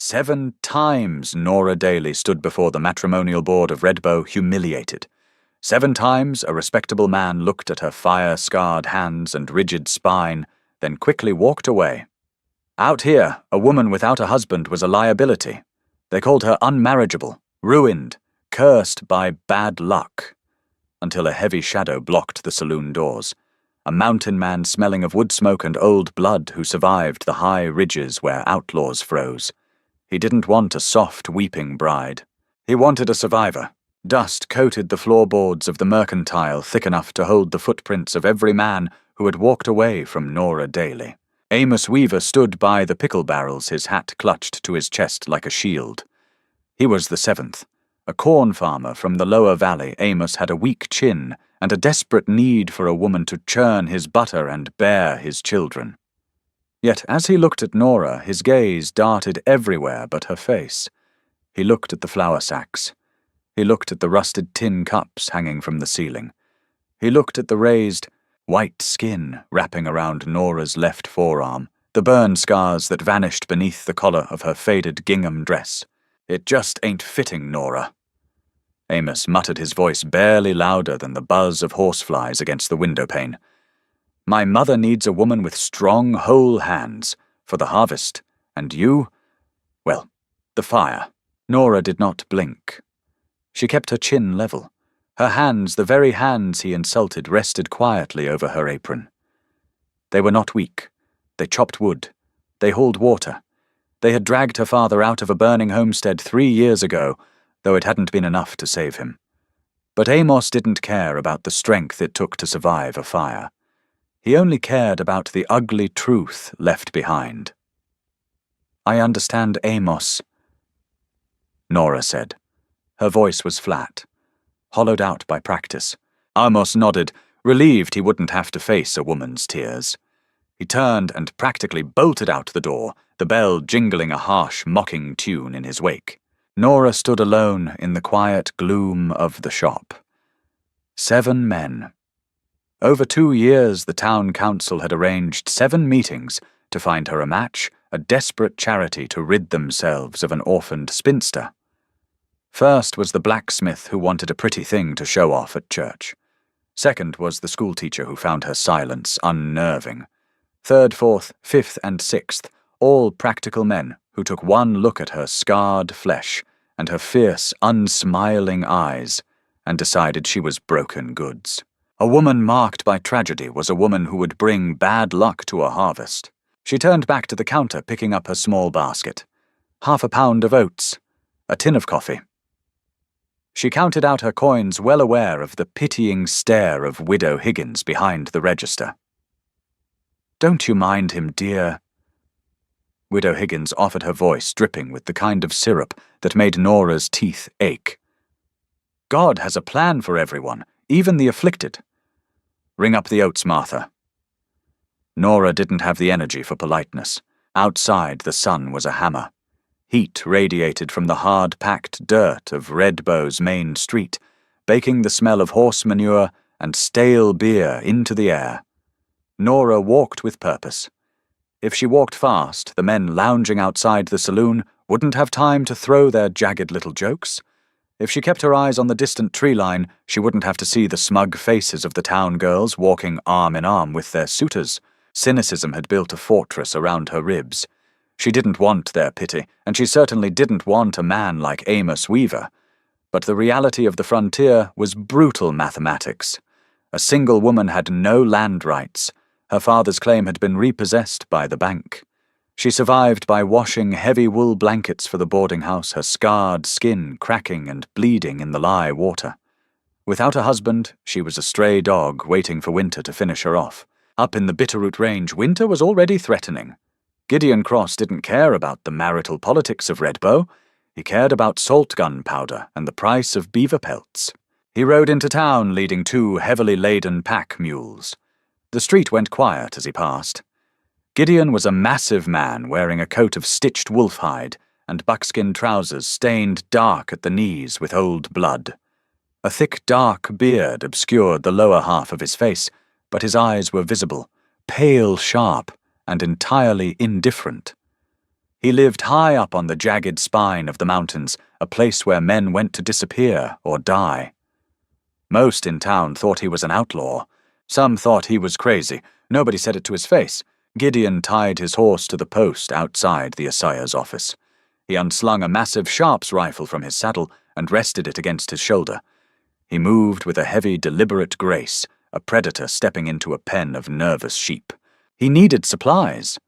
7 times Nora Daly stood before the matrimonial board of Redbow humiliated. 7 times a respectable man looked at her fire-scarred hands and rigid spine, then quickly walked away. Out here, a woman without a husband was a liability. They called her unmarriageable, ruined, cursed by bad luck. Until a heavy shadow blocked the saloon doors. A mountain man smelling of wood smoke and old blood who survived the high ridges where outlaws froze. He didn't want a soft, weeping bride. He wanted a survivor. Dust coated the floorboards of the mercantile thick enough to hold the footprints of every man who had walked away from Nora Daly. Amos Weaver stood by the pickle barrels, his hat clutched to his chest like a shield. He was the 7th. A corn farmer from the lower valley, Amos had a weak chin and a desperate need for a woman to churn his butter and bear his children. Yet as he looked at Nora, his gaze darted everywhere but her face. He looked at the flour sacks. He looked at the rusted tin cups hanging from the ceiling. He looked at the raised, white skin wrapping around Nora's left forearm, the burn scars that vanished beneath the collar of her faded gingham dress. "It just ain't fitting, Nora." Amos muttered, his voice barely louder than the buzz of horseflies against the windowpane. "My mother needs a woman with strong, whole hands for the harvest, and you, well, the fire." Nora did not blink. She kept her chin level. Her hands, the very hands he insulted, rested quietly over her apron. They were not weak. They chopped wood. They hauled water. They had dragged her father out of a burning homestead 3 years ago, though it hadn't been enough to save him. But Amos didn't care about the strength it took to survive a fire. He only cared about the ugly truth left behind. "I understand, Amos," Nora said. Her voice was flat, hollowed out by practice. Amos nodded, relieved he wouldn't have to face a woman's tears. He turned and practically bolted out the door, the bell jingling a harsh, mocking tune in his wake. Nora stood alone in the quiet gloom of the shop. 7 men. Over 2 years, the town council had arranged 7 meetings to find her a match, a desperate charity to rid themselves of an orphaned spinster. First was the blacksmith who wanted a pretty thing to show off at church. Second was the schoolteacher who found her silence unnerving. 3rd, 4th, 5th, and 6th, all practical men who took one look at her scarred flesh and her fierce, unsmiling eyes and decided she was broken goods. A woman marked by tragedy was a woman who would bring bad luck to a harvest. She turned back to the counter, picking up her small basket. 1/2 pound of oats, a tin of coffee. She counted out her coins, well aware of the pitying stare of Widow Higgins behind the register. "Don't you mind him, dear?" Widow Higgins offered her voice, dripping with the kind of syrup that made Nora's teeth ache. "God has a plan for everyone, even the afflicted. Ring up the oats, Martha." Nora didn't have the energy for politeness. Outside, the sun was a hammer. Heat radiated from the hard-packed dirt of Redbow's main street, baking the smell of horse manure and stale beer into the air. Nora walked with purpose. If she walked fast, the men lounging outside the saloon wouldn't have time to throw their jagged little jokes. If she kept her eyes on the distant tree line, she wouldn't have to see the smug faces of the town girls walking arm in arm with their suitors. Cynicism had built a fortress around her ribs. She didn't want their pity, and she certainly didn't want a man like Amos Weaver. But the reality of the frontier was brutal mathematics. A single woman had no land rights. Her father's claim had been repossessed by the bank. She survived by washing heavy wool blankets for the boarding house, her scarred skin cracking and bleeding in the lye water. Without a husband, she was a stray dog waiting for winter to finish her off. Up in the Bitterroot Range, winter was already threatening. Gideon Cross didn't care about the marital politics of Redbow. He cared about salt gun powder and the price of beaver pelts. He rode into town leading 2 heavily laden pack mules. The street went quiet as he passed. Gideon was a massive man wearing a coat of stitched wolf hide and buckskin trousers stained dark at the knees with old blood. A thick dark beard obscured the lower half of his face, but his eyes were visible, pale sharp, and entirely indifferent. He lived high up on the jagged spine of the mountains, a place where men went to disappear or die. Most in town thought he was an outlaw. Some thought he was crazy. Nobody said it to his face. Gideon tied his horse to the post outside the assayer's office. He unslung a massive sharps rifle from his saddle and rested it against his shoulder. He moved with a heavy, deliberate grace, a predator stepping into a pen of nervous sheep. He needed supplies.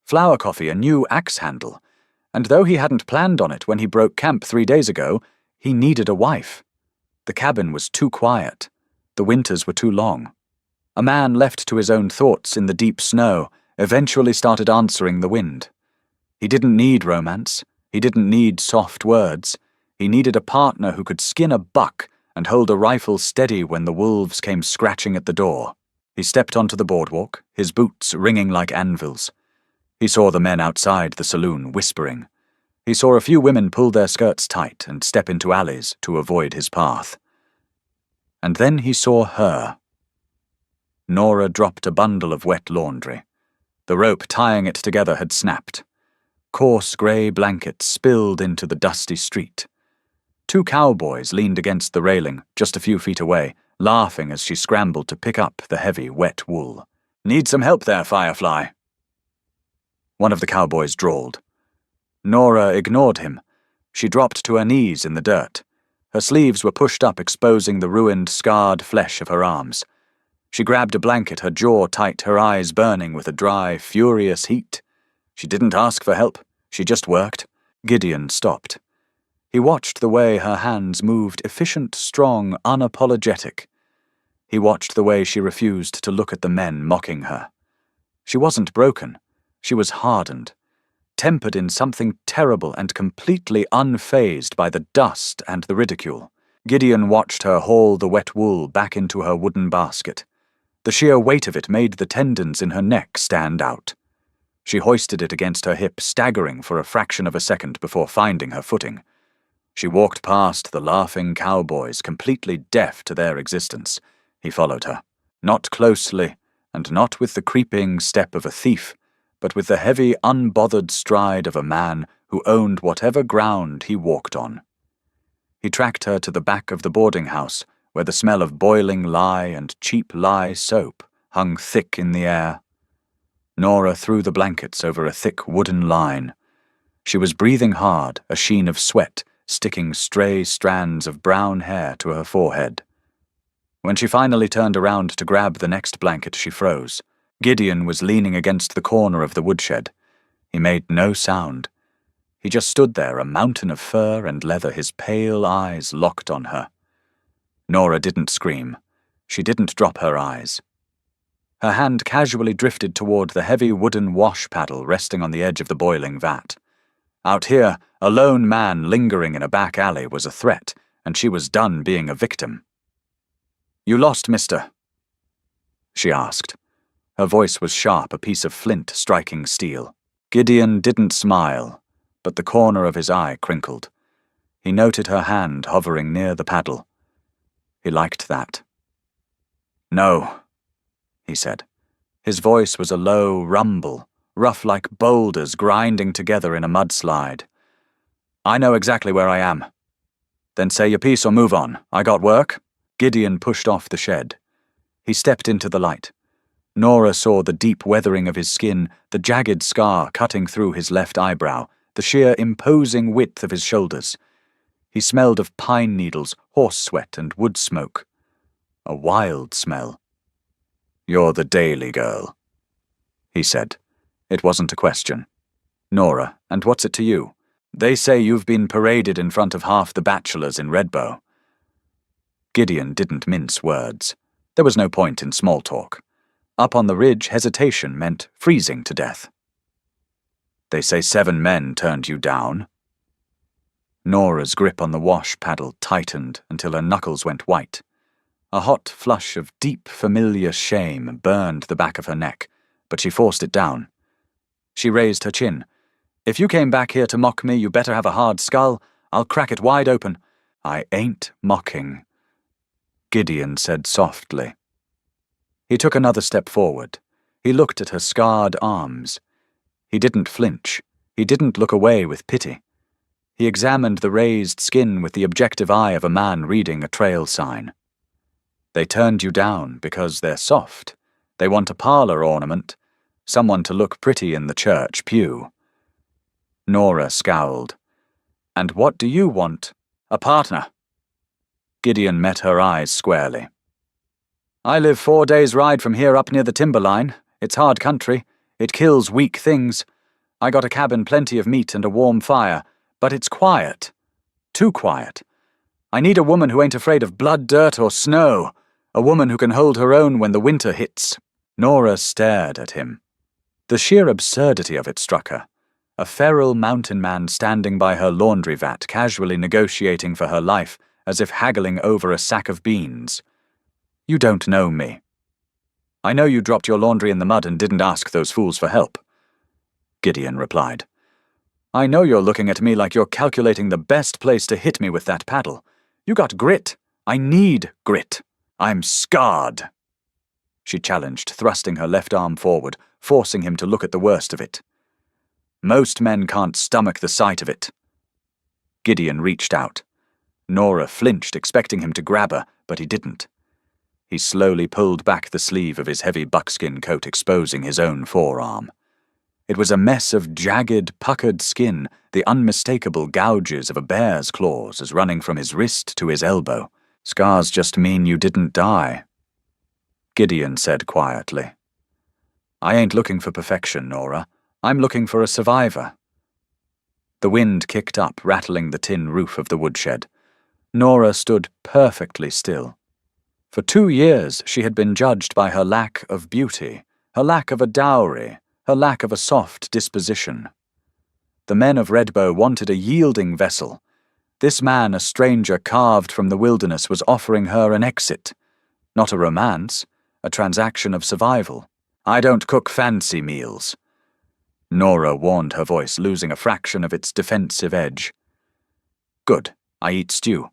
Flour coffee, a new axe handle. And though he hadn't planned on it when he broke camp 3 days ago, he needed a wife. The cabin was too quiet. The winters were too long. A man left to his own thoughts in the deep snow eventually started answering the wind. He didn't need romance. He didn't need soft words. He needed a partner who could skin a buck and hold a rifle steady when the wolves came scratching at the door. He stepped onto the boardwalk, his boots ringing like anvils. He saw the men outside the saloon whispering. He saw a few women pull their skirts tight and step into alleys to avoid his path. And then he saw her. Nora dropped a bundle of wet laundry. The rope tying it together had snapped. Coarse grey blankets spilled into the dusty street. 2 cowboys leaned against the railing just a few feet away, laughing as she scrambled to pick up the heavy, wet wool. "Need some help there, Firefly?" One of the cowboys drawled. Nora ignored him. She dropped to her knees in the dirt. Her sleeves were pushed up, exposing the ruined, scarred flesh of her arms. She grabbed a blanket, her jaw tight, her eyes burning with a dry, furious heat. She didn't ask for help. She just worked. Gideon stopped. He watched the way her hands moved, efficient, strong, unapologetic. He watched the way she refused to look at the men mocking her. She wasn't broken. She was hardened, tempered in something terrible and completely unfazed by the dust and the ridicule. Gideon watched her haul the wet wool back into her wooden basket. The sheer weight of it made the tendons in her neck stand out. She hoisted it against her hip, staggering for a fraction of a second before finding her footing. She walked past the laughing cowboys, completely deaf to their existence. He followed her, not closely, and not with the creeping step of a thief, but with the heavy, unbothered stride of a man who owned whatever ground he walked on. He tracked her to the back of the boarding house, where the smell of boiling lye and cheap lye soap hung thick in the air. Nora threw the blankets over a thick wooden line. She was breathing hard, a sheen of sweat sticking stray strands of brown hair to her forehead. When she finally turned around to grab the next blanket, she froze. Gideon was leaning against the corner of the woodshed. He made no sound. He just stood there, a mountain of fur and leather, his pale eyes locked on her. Nora didn't scream. She didn't drop her eyes. Her hand casually drifted toward the heavy wooden wash paddle resting on the edge of the boiling vat. Out here, a lone man lingering in a back alley was a threat, and she was done being a victim. "You lost, mister?" she asked. Her voice was sharp, a piece of flint striking steel. Gideon didn't smile, but the corner of his eye crinkled. He noted her hand hovering near the paddle. He liked that. "No," he said. His voice was a low rumble, rough like boulders grinding together in a mudslide. "I know exactly where I am." "Then say your piece or move on. I got work." Gideon pushed off the shed. He stepped into the light. Nora saw the deep weathering of his skin, the jagged scar cutting through his left eyebrow, the sheer imposing width of his shoulders. He smelled of pine needles, horse sweat, and wood smoke. A wild smell. "You're the Daily girl," he said. It wasn't a question. "Nora, and what's it to you? They say you've been paraded in front of half the bachelors in Redbow." Gideon didn't mince words. There was no point in small talk. Up on the ridge, hesitation meant freezing to death. "They say 7 men turned you down." Nora's grip on the wash paddle tightened until her knuckles went white. A hot flush of deep, familiar shame burned the back of her neck, but she forced it down. She raised her chin. "If you came back here to mock me, you better have a hard skull. I'll crack it wide open." "I ain't mocking," Gideon said softly. He took another step forward. He looked at her scarred arms. He didn't flinch. He didn't look away with pity. He examined the raised skin with the objective eye of a man reading a trail sign. They turned you down because they're soft. They want a parlor ornament, someone to look pretty in the church pew. Nora scowled. And what do you want? A partner. Gideon met her eyes squarely. I live 4 days' ride from here up near the timberline. It's hard country. It kills weak things. I got a cabin, plenty of meat and a warm fire, but it's quiet. Too quiet. I need a woman who ain't afraid of blood, dirt, or snow. A woman who can hold her own when the winter hits. Nora stared at him. The sheer absurdity of it struck her. A feral mountain man standing by her laundry vat, casually negotiating for her life, as if haggling over a sack of beans. You don't know me. I know you dropped your laundry in the mud and didn't ask those fools for help. Gideon replied. I know you're looking at me like you're calculating the best place to hit me with that paddle. You got grit. I need grit. I'm scarred. She challenged, thrusting her left arm forward, forcing him to look at the worst of it. Most men can't stomach the sight of it. Gideon reached out. Nora flinched, expecting him to grab her, but he didn't. He slowly pulled back the sleeve of his heavy buckskin coat, exposing his own forearm. It was a mess of jagged, puckered skin, the unmistakable gouges of a bear's claws as running from his wrist to his elbow. Scars just mean you didn't die. Gideon said quietly. I ain't looking for perfection, Nora. I'm looking for a survivor. The wind kicked up, rattling the tin roof of the woodshed. Nora stood perfectly still. For 2 years she had been judged by her lack of beauty, her lack of a dowry, her lack of a soft disposition. The men of Redbow wanted a yielding vessel. This man, a stranger carved from the wilderness, was offering her an exit. Not a romance, a transaction of survival. I don't cook fancy meals. Nora warned, her voice losing a fraction of its defensive edge. Good, I eat stew.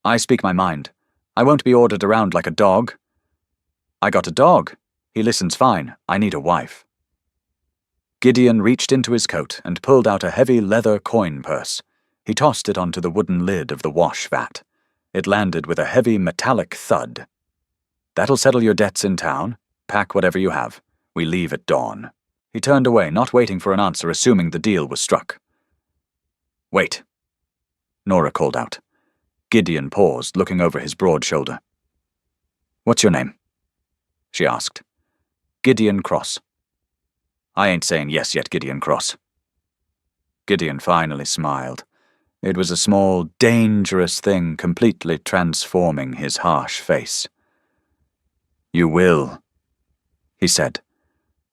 I speak my mind. I won't be ordered around like a dog. I got a dog. He listens fine. I need a wife. Gideon reached into his coat and pulled out a heavy leather coin purse. He tossed it onto the wooden lid of the wash vat. It landed with a heavy metallic thud. That'll settle your debts in town. Pack whatever you have. We leave at dawn. He turned away, not waiting for an answer, assuming the deal was struck. Wait. Nora called out. Gideon paused, looking over his broad shoulder. What's your name? She asked. Gideon Cross. I ain't saying yes yet, Gideon Cross. Gideon finally smiled. It was a small, dangerous thing, completely transforming his harsh face. You will, he said,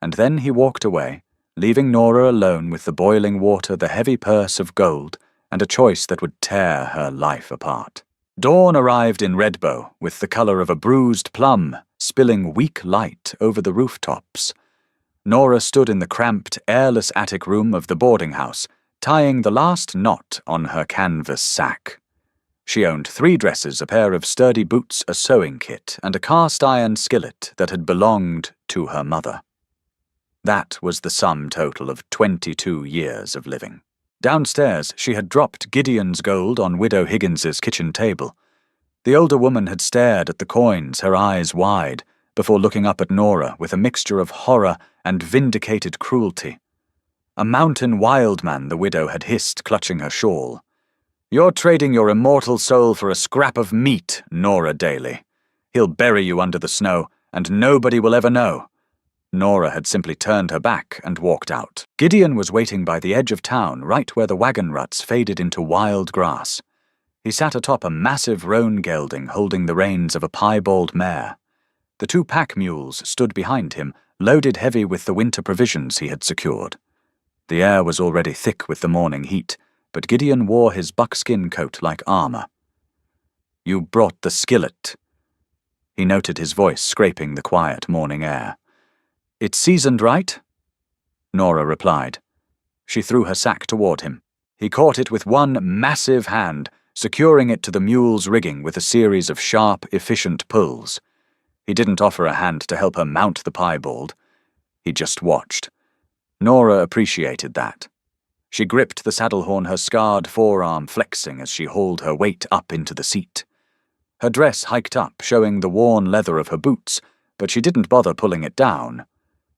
and then he walked away, leaving Nora alone with the boiling water, the heavy purse of gold, and a choice that would tear her life apart. Dawn arrived in Redbow, with the color of a bruised plum, spilling weak light over the rooftops. Nora stood in the cramped, airless attic room of the boarding house, tying the last knot on her canvas sack. She owned 3 dresses, a pair of sturdy boots, a sewing kit, and a cast-iron skillet that had belonged to her mother. That was the sum total of 22 years of living. Downstairs, she had dropped Gideon's gold on Widow Higgins's kitchen table. The older woman had stared at the coins, her eyes wide, before looking up at Nora with a mixture of horror and vindicated cruelty. A mountain wild man, the widow had hissed, clutching her shawl. You're trading your immortal soul for a scrap of meat, Nora Daly. He'll bury you under the snow, and nobody will ever know. Nora had simply turned her back and walked out. Gideon was waiting by the edge of town, right where the wagon ruts faded into wild grass. He sat atop a massive roan gelding holding the reins of a piebald mare. The 2 pack mules stood behind him, loaded heavy with the winter provisions he had secured. The air was already thick with the morning heat, but Gideon wore his buckskin coat like armor. You brought the skillet. He noted his voice scraping the quiet morning air. It's seasoned, right? Nora replied. She threw her sack toward him. He caught it with one massive hand, securing it to the mule's rigging with a series of sharp, efficient pulls. He didn't offer a hand to help her mount the piebald. He just watched. Nora appreciated that. She gripped the saddle horn, her scarred forearm flexing as she hauled her weight up into the seat. Her dress hiked up, showing the worn leather of her boots, but she didn't bother pulling it down.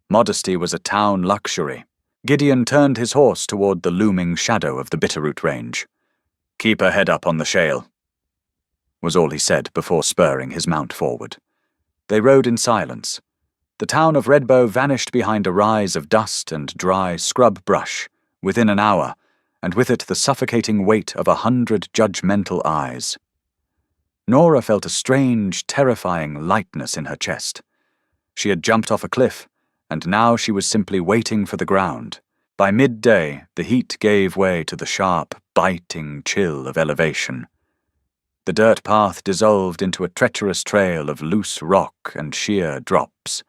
Modesty was a town luxury. Gideon turned his horse toward the looming shadow of the Bitterroot Range. "Keep her head up on the shale," was all he said before spurring his mount forward. They rode in silence. The town of Redbow vanished behind a rise of dust and dry scrub brush within an hour, and with it the suffocating weight of 100 judgmental eyes. Nora felt a strange, terrifying lightness in her chest. She had jumped off a cliff, and now she was simply waiting for the ground. By midday, the heat gave way to the sharp, biting chill of elevation. The dirt path dissolved into a treacherous trail of loose rock and sheer drops.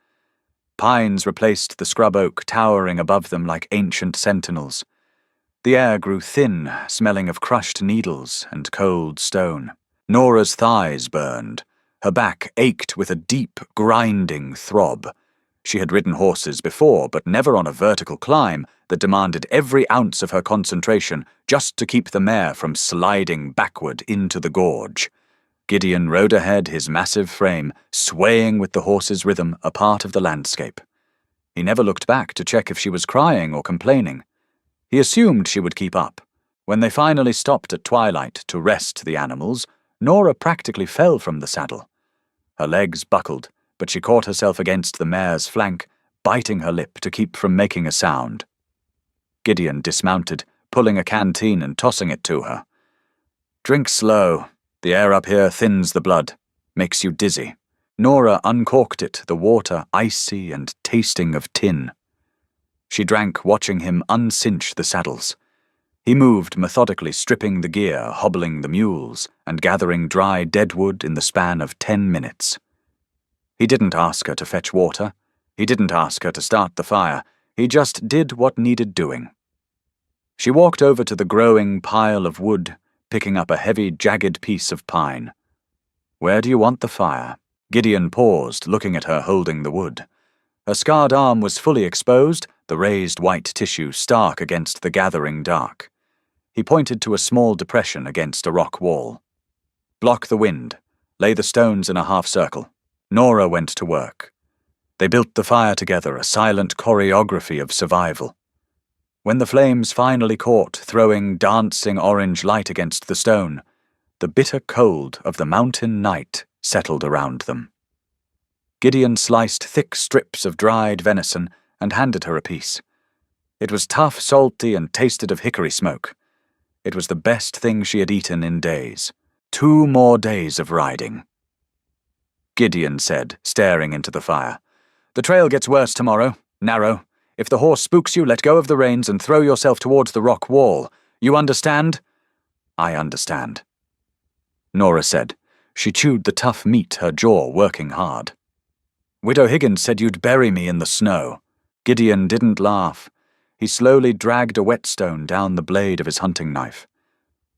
Pines replaced the scrub oak, towering above them like ancient sentinels. The air grew thin, smelling of crushed needles and cold stone. Nora's thighs burned. Her back ached with a deep, grinding throb. She had ridden horses before, but never on a vertical climb that demanded every ounce of her concentration just to keep the mare from sliding backward into the gorge. Gideon rode ahead, his massive frame swaying with the horse's rhythm, a part of the landscape. He never looked back to check if she was crying or complaining. He assumed she would keep up. When they finally stopped at twilight to rest the animals, Nora practically fell from the saddle. Her legs buckled, but she caught herself against the mare's flank, biting her lip to keep from making a sound. Gideon dismounted, pulling a canteen and tossing it to her. "Drink slow. The air up here thins the blood, makes you dizzy." Nora uncorked it, the water icy and tasting of tin. She drank, watching him uncinch the saddles. He moved methodically, stripping the gear, hobbling the mules, and gathering dry deadwood in the span of 10 minutes. He didn't ask her to fetch water. He didn't ask her to start the fire. He just did what needed doing. She walked over to the growing pile of wood, picking up a heavy, jagged piece of pine. "Where do you want the fire?" Gideon paused, looking at her holding the wood. Her scarred arm was fully exposed, the raised white tissue stark against the gathering dark. He pointed to a small depression against a rock wall. "Block the wind. Lay the stones in a half circle." Nora went to work. They built the fire together, a silent choreography of survival. When the flames finally caught, throwing dancing orange light against the stone, the bitter cold of the mountain night settled around them. Gideon sliced thick strips of dried venison and handed her a piece. It was tough, salty, and tasted of hickory smoke. It was the best thing she had eaten in days. 2 more days of riding. Gideon said, staring into the fire. "The trail gets worse tomorrow, narrow. If the horse spooks you, let go of the reins and throw yourself towards the rock wall. You understand?" "I understand," Nora said. She chewed the tough meat, her jaw working hard. "Widow Higgins said you'd bury me in the snow." Gideon didn't laugh. He slowly dragged a whetstone down the blade of his hunting knife.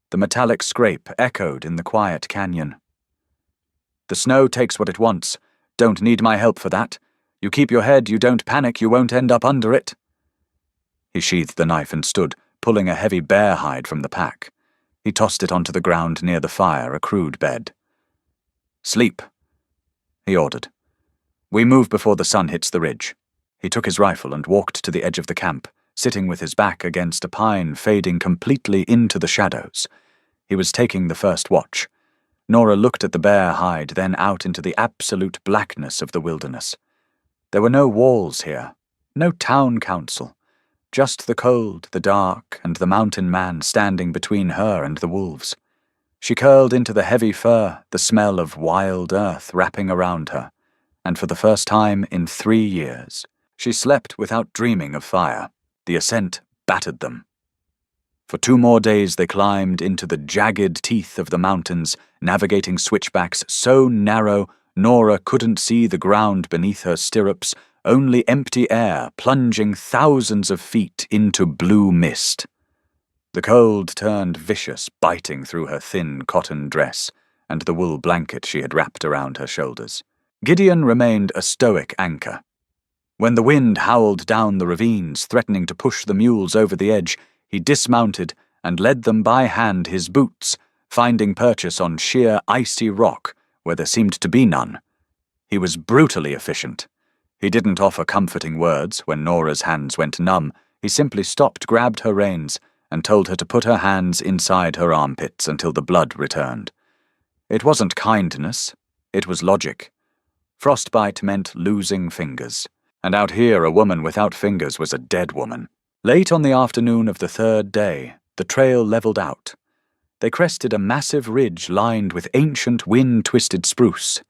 The metallic scrape echoed in the quiet canyon. "The snow takes what it wants. Don't need my help for that. You keep your head, you don't panic, you won't end up under it." He sheathed the knife and stood, pulling a heavy bear hide from the pack. He tossed it onto the ground near the fire, a crude bed. "Sleep," he ordered. "We move before the sun hits the ridge." He took his rifle and walked to the edge of the camp, sitting with his back against a pine fading completely into the shadows. He was taking the first watch. Nora looked at the bear hide, then out into the absolute blackness of the wilderness. There were no walls here, no town council, just the cold, the dark, and the mountain man standing between her and the wolves. She curled into the heavy fur, the smell of wild earth wrapping around her, and for the first time in 3 years, she slept without dreaming of fire. The ascent battered them. For 2 more days they climbed into the jagged teeth of the mountains, navigating switchbacks so narrow Nora couldn't see the ground beneath her stirrups, only empty air plunging thousands of feet into blue mist. The cold turned vicious, biting through her thin cotton dress and the wool blanket she had wrapped around her shoulders. Gideon remained a stoic anchor. When the wind howled down the ravines, threatening to push the mules over the edge, He dismounted and led them by hand his boots, finding purchase on sheer icy rock where there seemed to be none. He was brutally efficient. He didn't offer comforting words when Nora's hands went numb. He simply stopped, grabbed her reins, and told her to put her hands inside her armpits until the blood returned. It wasn't kindness, it was logic. Frostbite meant losing fingers, and out here a woman without fingers was a dead woman. Late on the afternoon of the third day, the trail leveled out. They crested a massive ridge lined with ancient wind-twisted spruce.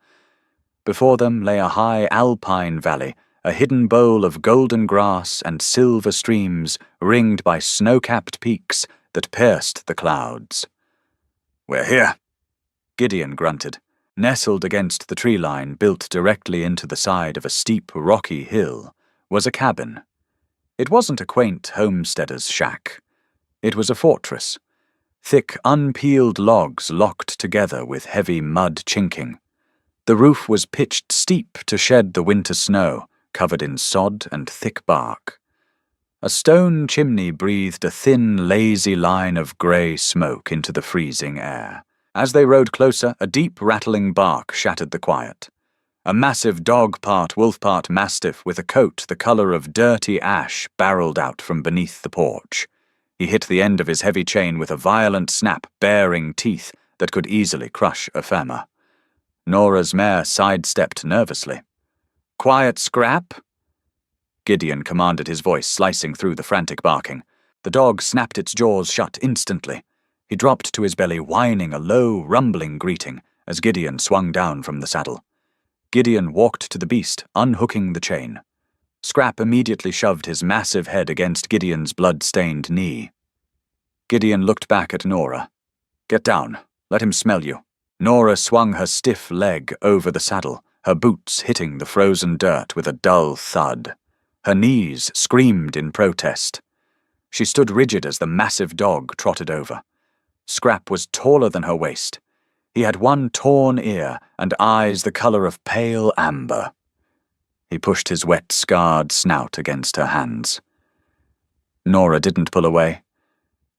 Before them lay a high alpine valley, a hidden bowl of golden grass and silver streams ringed by snow-capped peaks that pierced the clouds. "We're here," Gideon grunted. Nestled against the tree line built directly into the side of a steep, rocky hill was a cabin. It wasn't a quaint homesteader's shack. It was a fortress. Thick, unpeeled logs locked together with heavy mud chinking. The roof was pitched steep to shed the winter snow, covered in sod and thick bark. A stone chimney breathed a thin, lazy line of grey smoke into the freezing air. As they rode closer, a deep, rattling bark shattered the quiet. A massive dog-part, wolf-part mastiff with a coat the colour of dirty ash barreled out from beneath the porch. He hit the end of his heavy chain with a violent snap, baring teeth that could easily crush a femur. Nora's mare sidestepped nervously. "Quiet, Scrap!" Gideon commanded, his voice slicing through the frantic barking. The dog snapped its jaws shut instantly. He dropped to his belly, whining a low, rumbling greeting as Gideon swung down from the saddle. Gideon walked to the beast, unhooking the chain. Scrap immediately shoved his massive head against Gideon's blood-stained knee. Gideon looked back at Nora. "Get down. Let him smell you." Nora swung her stiff leg over the saddle, her boots hitting the frozen dirt with a dull thud. Her knees screamed in protest. She stood rigid as the massive dog trotted over. Scrap was taller than her waist. He had one torn ear and eyes the colour of pale amber. He pushed his wet, scarred snout against her hands. Nora didn't pull away.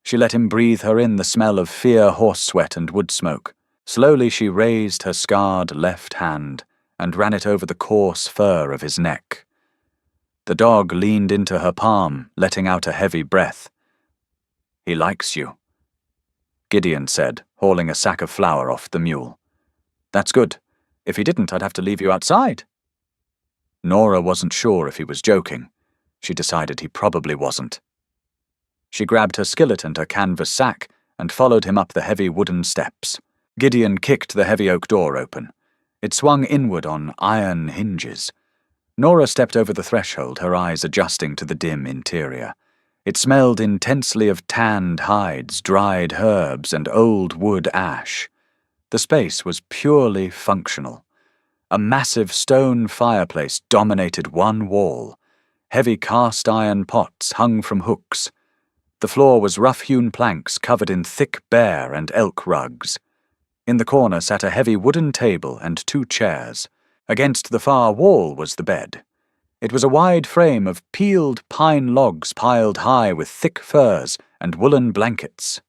She let him breathe her in the smell of fear, horse sweat, and wood smoke. Slowly she raised her scarred left hand and ran it over the coarse fur of his neck. The dog leaned into her palm, letting out a heavy breath. "He likes you," Gideon said, hauling a sack of flour off the mule. "That's good. If he didn't, I'd have to leave you outside." Nora wasn't sure if he was joking. She decided he probably wasn't. She grabbed her skillet and her canvas sack and followed him up the heavy wooden steps. Gideon kicked the heavy oak door open. It swung inward on iron hinges. Nora stepped over the threshold, her eyes adjusting to the dim interior. It smelled intensely of tanned hides, dried herbs, and old wood ash. The space was purely functional. A massive stone fireplace dominated one wall. Heavy cast-iron pots hung from hooks. The floor was rough-hewn planks covered in thick bear and elk rugs. In the corner sat a heavy wooden table and 2 chairs. Against the far wall was the bed. It was a wide frame of peeled pine logs piled high with thick furs and woolen blankets.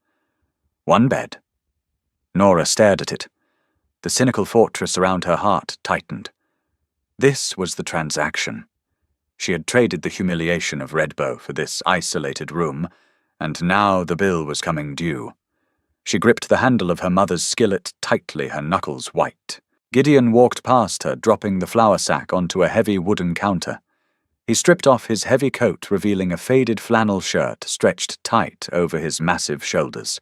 One bed. Nora stared at it. The cynical fortress around her heart tightened. This was the transaction. She had traded the humiliation of Redbow for this isolated room, and now the bill was coming due. She gripped the handle of her mother's skillet tightly, her knuckles white. Gideon walked past her, dropping the flour sack onto a heavy wooden counter. He stripped off his heavy coat, revealing a faded flannel shirt stretched tight over his massive shoulders.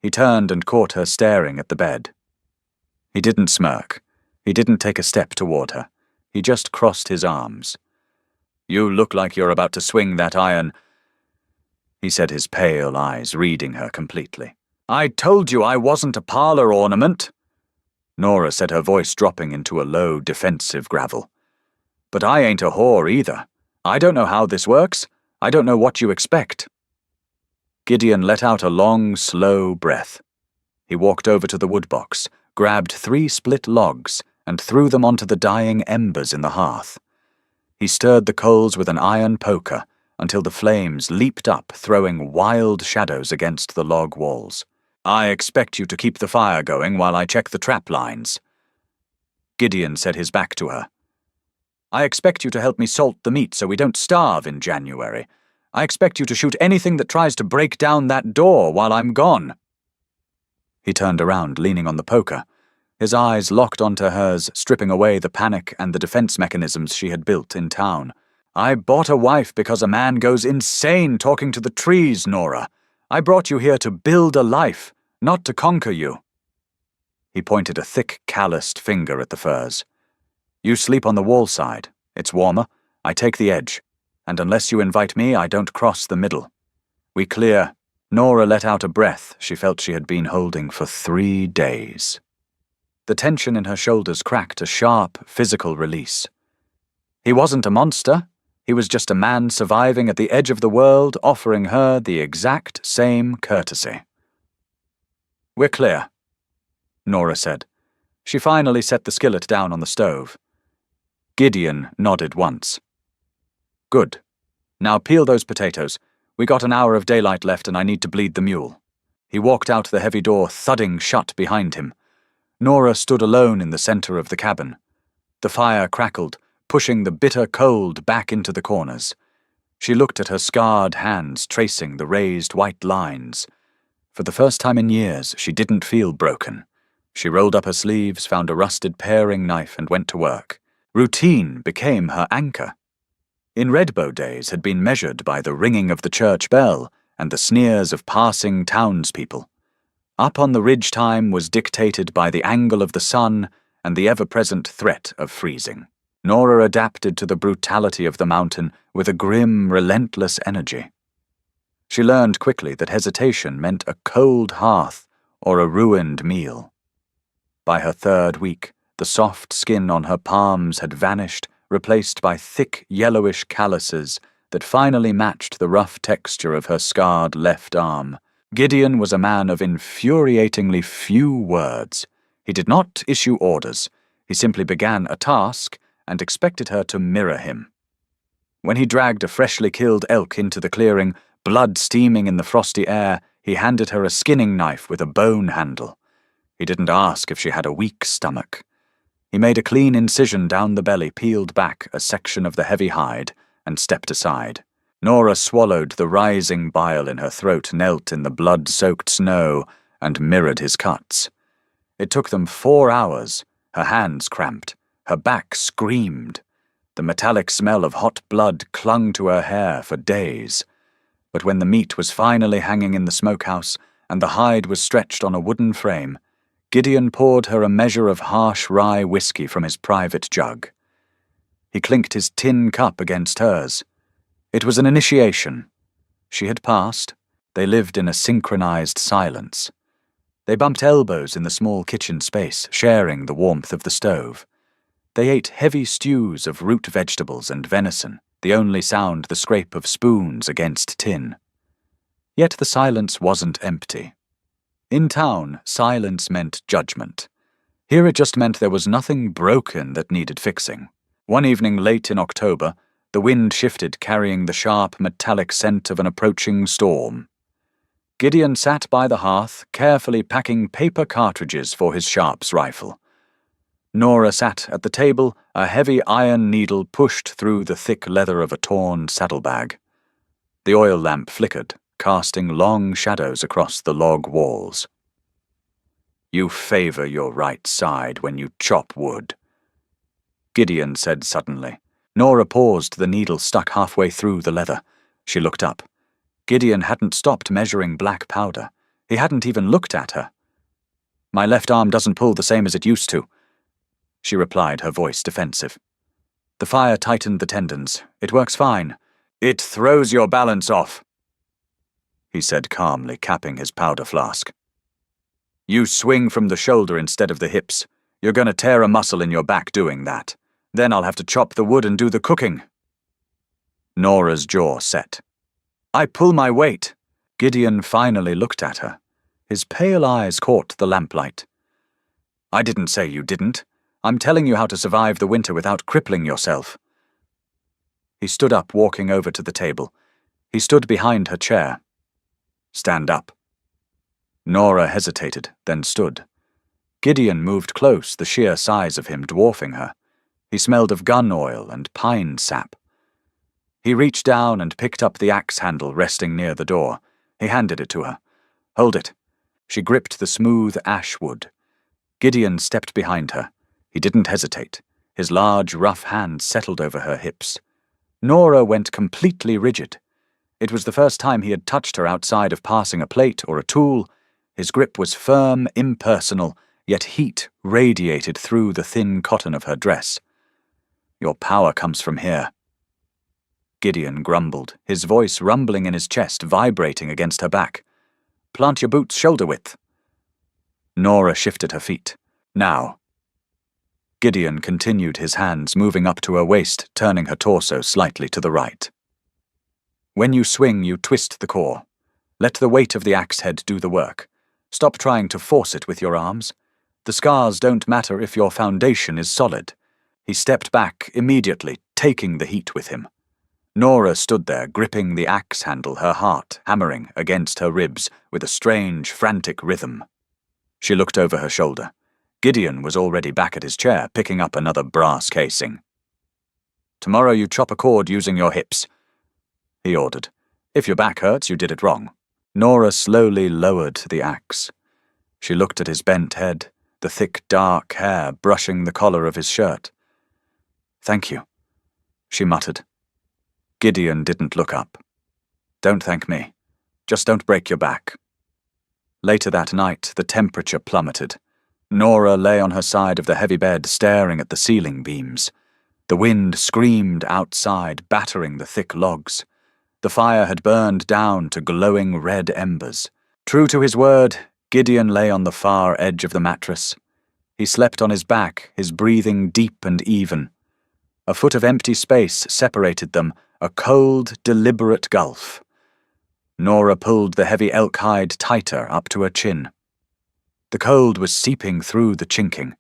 He turned and caught her staring at the bed. He didn't smirk. He didn't take a step toward her. He just crossed his arms. "You look like you're about to swing that iron," he said, his pale eyes reading her completely. "I told you I wasn't a parlor ornament," Nora said, her voice dropping into a low, defensive gravel. "But I ain't a whore either. I don't know how this works. I don't know what you expect." Gideon let out a long, slow breath. He walked over to the woodbox, grabbed 3 split logs, and threw them onto the dying embers in the hearth. He stirred the coals with an iron poker until the flames leaped up, throwing wild shadows against the log walls. "I expect you to keep the fire going while I check the trap lines." Gideon set his back to her. "I expect you to help me salt the meat so we don't starve in January. I expect you to shoot anything that tries to break down that door while I'm gone." He turned around, leaning on the poker, his eyes locked onto hers, stripping away the panic and the defense mechanisms she had built in town. "I bought a wife because a man goes insane talking to the trees, Nora. I brought you here to build a life, not to conquer you." He pointed a thick, calloused finger at the firs. "You sleep on the wall side. It's warmer. I take the edge. And unless you invite me, I don't cross the middle. We clear." Nora let out a breath she felt she had been holding for 3 days. The tension in her shoulders cracked a sharp, physical release. He wasn't a monster. He was just a man surviving at the edge of the world, offering her the exact same courtesy. "We're clear," Nora said. She finally set the skillet down on the stove. Gideon nodded once. "Good. Now peel those potatoes. We got an hour of daylight left and I need to bleed the mule." He walked out the heavy door, thudding shut behind him. Nora stood alone in the center of the cabin. The fire crackled, pushing the bitter cold back into the corners. She looked at her scarred hands tracing the raised white lines. For the first time in years, she didn't feel broken. She rolled up her sleeves, found a rusted paring knife, and went to work. Routine became her anchor. In Redbow days had been measured by the ringing of the church bell and the sneers of passing townspeople. Up on the ridge time was dictated by the angle of the sun and the ever-present threat of freezing. Nora adapted to the brutality of the mountain with a grim, relentless energy. She learned quickly that hesitation meant a cold hearth or a ruined meal. By her 3rd week, the soft skin on her palms had vanished, replaced by thick, yellowish calluses that finally matched the rough texture of her scarred left arm. Gideon was a man of infuriatingly few words. He did not issue orders. He simply began a task and expected her to mirror him. When he dragged a freshly killed elk into the clearing, blood steaming in the frosty air, he handed her a skinning knife with a bone handle. He didn't ask if she had a weak stomach. He made a clean incision down the belly, peeled back a section of the heavy hide, and stepped aside. Nora swallowed the rising bile in her throat, knelt in the blood-soaked snow, and mirrored his cuts. It took them 4 hours. Her hands cramped. Her back screamed. The metallic smell of hot blood clung to her hair for days. But when the meat was finally hanging in the smokehouse and the hide was stretched on a wooden frame, Gideon poured her a measure of harsh rye whiskey from his private jug. He clinked his tin cup against hers. It was an initiation. She had passed. They lived in a synchronized silence. They bumped elbows in the small kitchen space, sharing the warmth of the stove. They ate heavy stews of root vegetables and venison, the only sound the scrape of spoons against tin. Yet the silence wasn't empty. In town, silence meant judgment. Here it just meant there was nothing broken that needed fixing. One evening late in October, the wind shifted, carrying the sharp, metallic scent of an approaching storm. Gideon sat by the hearth, carefully packing paper cartridges for his sharps rifle. Nora sat at the table, a heavy iron needle pushed through the thick leather of a torn saddlebag. The oil lamp flickered, casting long shadows across the log walls. "You favor your right side when you chop wood," Gideon said suddenly. Nora paused, the needle stuck halfway through the leather. She looked up. Gideon hadn't stopped measuring black powder. He hadn't even looked at her. "My left arm doesn't pull the same as it used to," she replied, her voice defensive. The fire tightened the tendons. "It works fine." "It throws your balance off," he said calmly, capping his powder flask. "You swing from the shoulder instead of the hips. You're going to tear a muscle in your back doing that. Then I'll have to chop the wood and do the cooking." Nora's jaw set. "I pull my weight." Gideon finally looked at her. His pale eyes caught the lamplight. "I didn't say you didn't. I'm telling you how to survive the winter without crippling yourself." He stood up, walking over to the table. He stood behind her chair. "Stand up." Nora hesitated, then stood. Gideon moved close, the sheer size of him dwarfing her. He smelled of gun oil and pine sap. He reached down and picked up the axe handle resting near the door. He handed it to her. "Hold it." She gripped the smooth ash wood. Gideon stepped behind her. He didn't hesitate. His large, rough hand settled over her hips. Nora went completely rigid. It was the first time he had touched her outside of passing a plate or a tool. His grip was firm, impersonal, yet heat radiated through the thin cotton of her dress. "Your power comes from here." Gideon grumbled, his voice rumbling in his chest, vibrating against her back. "Plant your boots shoulder width." Nora shifted her feet. "Now." Gideon continued, his hands moving up to her waist, turning her torso slightly to the right. "When you swing, you twist the core. Let the weight of the axe head do the work. Stop trying to force it with your arms. The scars don't matter if your foundation is solid." He stepped back immediately, taking the heat with him. Nora stood there, gripping the axe handle, her heart hammering against her ribs with a strange, frantic rhythm. She looked over her shoulder. Gideon was already back at his chair, picking up another brass casing. "Tomorrow you chop a cord using your hips," he ordered. "If your back hurts, you did it wrong." Nora slowly lowered the axe. She looked at his bent head, the thick, dark hair brushing the collar of his shirt. "Thank you," she muttered. Gideon didn't look up. "Don't thank me. Just don't break your back." Later that night, the temperature plummeted. Nora lay on her side of the heavy bed, staring at the ceiling beams. The wind screamed outside, battering the thick logs. The fire had burned down to glowing red embers. True to his word, Gideon lay on the far edge of the mattress. He slept on his back, his breathing deep and even. A foot of empty space separated them, a cold, deliberate gulf. Nora pulled the heavy elk hide tighter up to her chin. The cold was seeping through the chinking.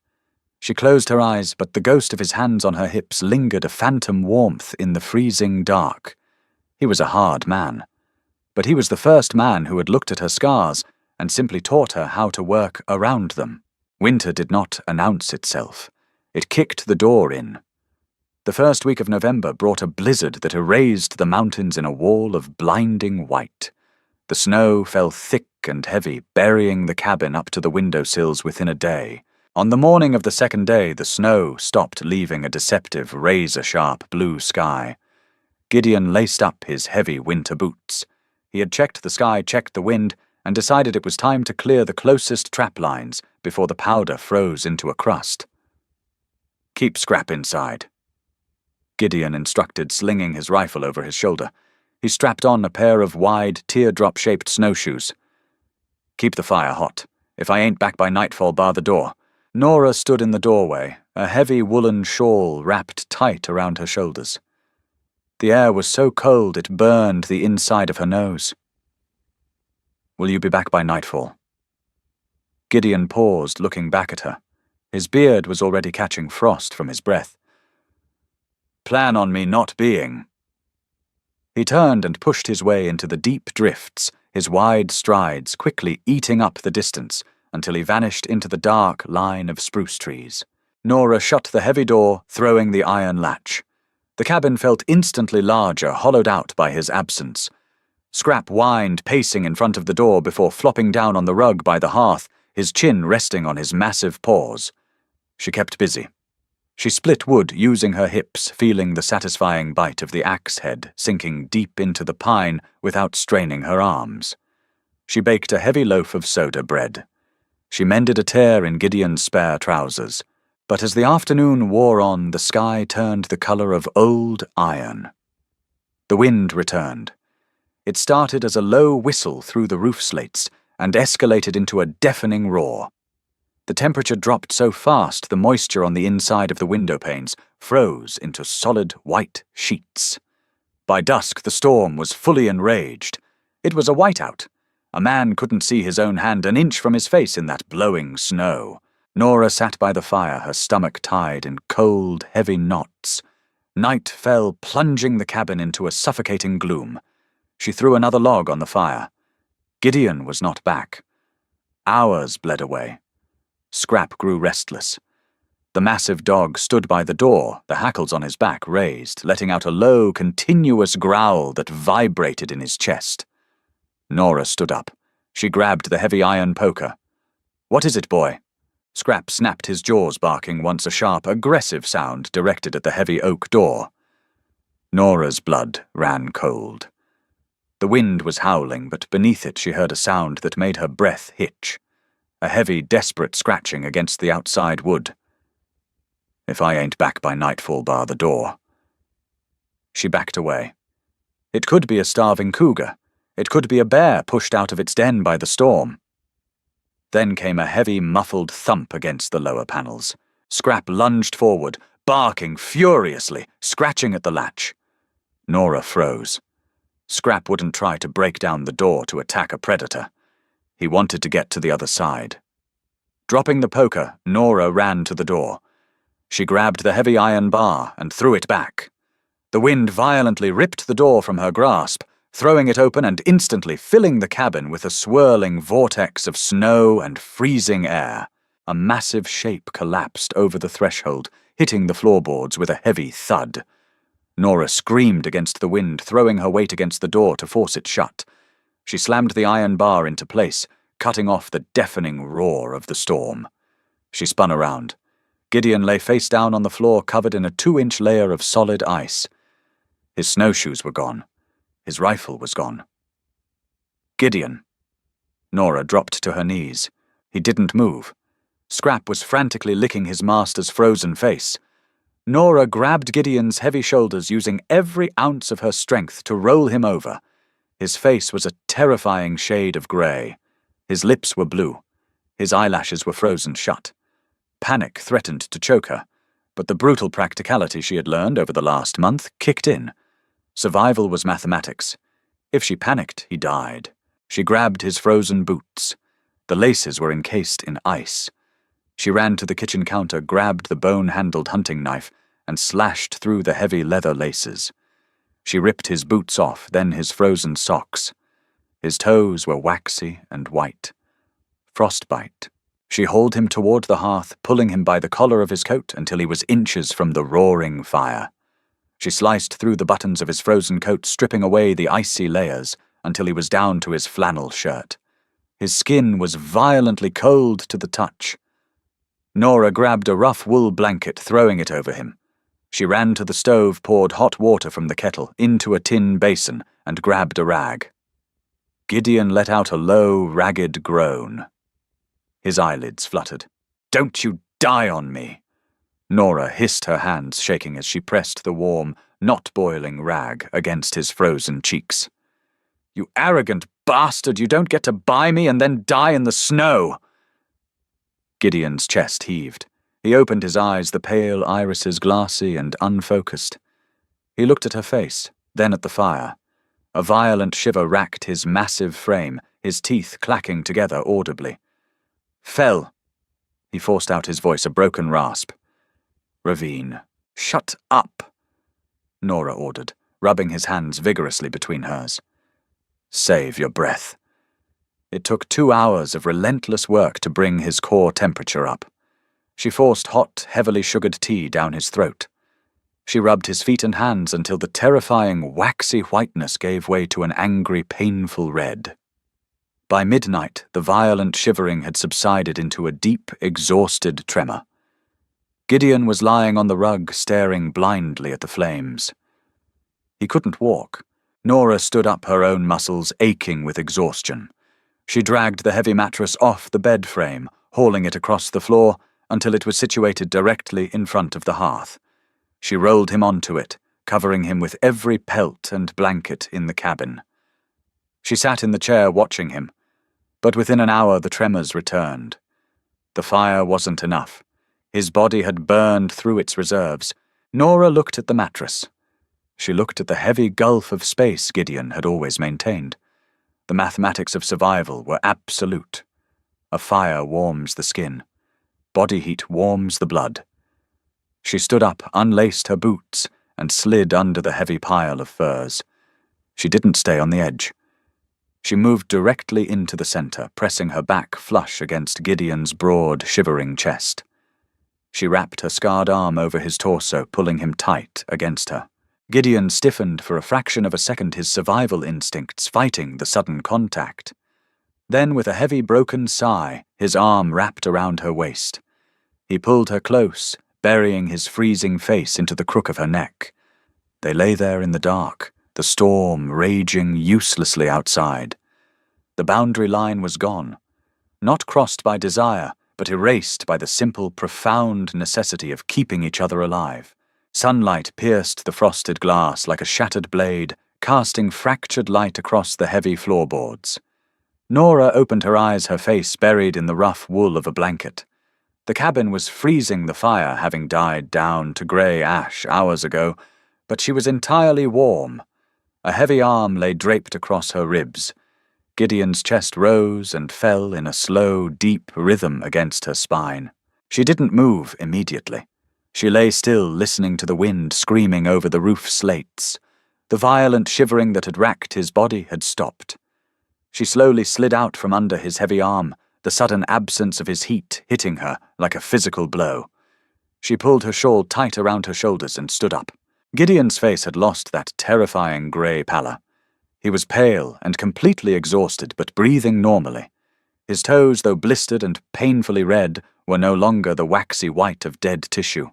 She closed her eyes, but the ghost of his hands on her hips lingered, a phantom warmth in the freezing dark. He was a hard man. But he was the first man who had looked at her scars and simply taught her how to work around them. Winter did not announce itself. It kicked the door in. The first week of November brought a blizzard that erased the mountains in a wall of blinding white. The snow fell thick and heavy, burying the cabin up to the windowsills within a day. On the morning of the second day, the snow stopped, leaving a deceptive, razor-sharp blue sky. Gideon laced up his heavy winter boots. He had checked the sky, checked the wind, and decided it was time to clear the closest trap lines before the powder froze into a crust. "Keep Scrap inside," Gideon instructed, slinging his rifle over his shoulder. He strapped on a pair of wide, teardrop-shaped snowshoes. "Keep the fire hot. If I ain't back by nightfall, bar the door." Nora stood in the doorway, a heavy woolen shawl wrapped tight around her shoulders. The air was so cold it burned the inside of her nose. "Will you be back by nightfall?" Gideon paused, looking back at her. His beard was already catching frost from his breath. "Plan on me not being." He turned and pushed his way into the deep drifts, his wide strides quickly eating up the distance until he vanished into the dark line of spruce trees. Nora shut the heavy door, throwing the iron latch. The cabin felt instantly larger, hollowed out by his absence. Scrap whined, pacing in front of the door before flopping down on the rug by the hearth, his chin resting on his massive paws. She kept busy. She split wood using her hips, feeling the satisfying bite of the axe head sinking deep into the pine without straining her arms. She baked a heavy loaf of soda bread. She mended a tear in Gideon's spare trousers. But as the afternoon wore on, the sky turned the color of old iron. The wind returned. It started as a low whistle through the roof slates and escalated into a deafening roar. The temperature dropped so fast the moisture on the inside of the window panes froze into solid white sheets. By dusk, the storm was fully enraged. It was a whiteout. A man couldn't see his own hand an inch from his face in that blowing snow. Nora sat by the fire, her stomach tied in cold, heavy knots. Night fell, plunging the cabin into a suffocating gloom. She threw another log on the fire. Gideon was not back. Hours bled away. Scrap grew restless. The massive dog stood by the door, the hackles on his back raised, letting out a low, continuous growl that vibrated in his chest. Nora stood up. She grabbed the heavy iron poker. "What is it, boy?" Scrap snapped his jaws, barking once a sharp, aggressive sound directed at the heavy oak door. Nora's blood ran cold. The wind was howling, but beneath it she heard a sound that made her breath hitch. A heavy, desperate scratching against the outside wood. "If I ain't back by nightfall, bar the door." She backed away. It could be a starving cougar. It could be a bear pushed out of its den by the storm. Then came a heavy, muffled thump against the lower panels. Scrap lunged forward, barking furiously, scratching at the latch. Nora froze. Scrap wouldn't try to break down the door to attack a predator. He wanted to get to the other side. Dropping the poker, Nora ran to the door. She grabbed the heavy iron bar and threw it back. The wind violently ripped the door from her grasp, throwing it open and instantly filling the cabin with a swirling vortex of snow and freezing air. A massive shape collapsed over the threshold, hitting the floorboards with a heavy thud. Nora screamed against the wind, throwing her weight against the door to force it shut. She slammed the iron bar into place, cutting off the deafening roar of the storm. She spun around. Gideon lay face down on the floor, covered in a 2-inch layer of solid ice. His snowshoes were gone. His rifle was gone. "Gideon." Nora dropped to her knees. He didn't move. Scrap was frantically licking his master's frozen face. Nora grabbed Gideon's heavy shoulders, using every ounce of her strength to roll him over. His face was a terrifying shade of grey. His lips were blue. His eyelashes were frozen shut. Panic threatened to choke her, but the brutal practicality she had learned over the last month kicked in. Survival was mathematics. If she panicked, he died. She grabbed his frozen boots. The laces were encased in ice. She ran to the kitchen counter, grabbed the bone-handled hunting knife, and slashed through the heavy leather laces. She ripped his boots off, then his frozen socks. His toes were waxy and white. Frostbite. She hauled him toward the hearth, pulling him by the collar of his coat until he was inches from the roaring fire. She sliced through the buttons of his frozen coat, stripping away the icy layers until he was down to his flannel shirt. His skin was violently cold to the touch. Nora grabbed a rough wool blanket, throwing it over him. She ran to the stove, poured hot water from the kettle into a tin basin, and grabbed a rag. Gideon let out a low, ragged groan. His eyelids fluttered. "Don't you die on me!" Nora hissed, her hands shaking as she pressed the warm, not-boiling rag against his frozen cheeks. "You arrogant bastard, you don't get to buy me and then die in the snow!" Gideon's chest heaved. He opened his eyes, the pale irises glassy and unfocused. He looked at her face, then at the fire. A violent shiver racked his massive frame, his teeth clacking together audibly. "Fell." He forced out his voice, a broken rasp. "Ravine." "Shut up," Nora ordered, rubbing his hands vigorously between hers. "Save your breath." It took 2 hours of relentless work to bring his core temperature up. She forced hot, heavily sugared tea down his throat. She rubbed his feet and hands until the terrifying, waxy whiteness gave way to an angry, painful red. By midnight, the violent shivering had subsided into a deep, exhausted tremor. Gideon was lying on the rug, staring blindly at the flames. He couldn't walk. Nora stood up, her own muscles aching with exhaustion. She dragged the heavy mattress off the bed frame, hauling it across the floor until it was situated directly in front of the hearth. She rolled him onto it, covering him with every pelt and blanket in the cabin. She sat in the chair watching him, but within an hour the tremors returned. The fire wasn't enough. His body had burned through its reserves. Nora looked at the mattress. She looked at the heavy gulf of space Gideon had always maintained. The mathematics of survival were absolute. A fire warms the skin. Body heat warms the blood. She stood up, unlaced her boots, and slid under the heavy pile of furs. She didn't stay on the edge. She moved directly into the center, pressing her back flush against Gideon's broad, shivering chest. She wrapped her scarred arm over his torso, pulling him tight against her. Gideon stiffened for a fraction of a second, his survival instincts fighting the sudden contact. Then, with a heavy, broken sigh, his arm wrapped around her waist. He pulled her close, burying his freezing face into the crook of her neck. They lay there in the dark, the storm raging uselessly outside. The boundary line was gone, not crossed by desire, but erased by the simple, profound necessity of keeping each other alive. Sunlight pierced the frosted glass like a shattered blade, casting fractured light across the heavy floorboards. Nora opened her eyes, her face buried in the rough wool of a blanket. The cabin was freezing, the fire having died down to grey ash hours ago, but she was entirely warm. A heavy arm lay draped across her ribs. Gideon's chest rose and fell in a slow, deep rhythm against her spine. She didn't move immediately. She lay still, listening to the wind screaming over the roof slates. The violent shivering that had racked his body had stopped. She slowly slid out from under his heavy arm, the sudden absence of his heat hitting her like a physical blow. She pulled her shawl tight around her shoulders and stood up. Gideon's face had lost that terrifying grey pallor. He was pale and completely exhausted, but breathing normally. His toes, though blistered and painfully red, were no longer the waxy white of dead tissue.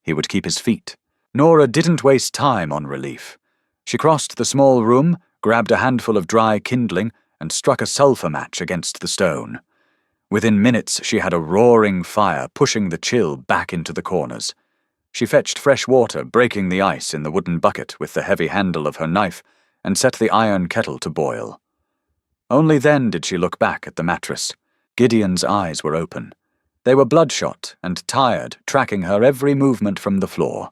He would keep his feet. Nora didn't waste time on relief. She crossed the small room, grabbed a handful of dry kindling, and struck a sulphur match against the stone. Within minutes she had a roaring fire, pushing the chill back into the corners. She fetched fresh water, breaking the ice in the wooden bucket with the heavy handle of her knife, and set the iron kettle to boil. Only then did she look back at the mattress. Gideon's eyes were open. They were bloodshot and tired, tracking her every movement from the floor.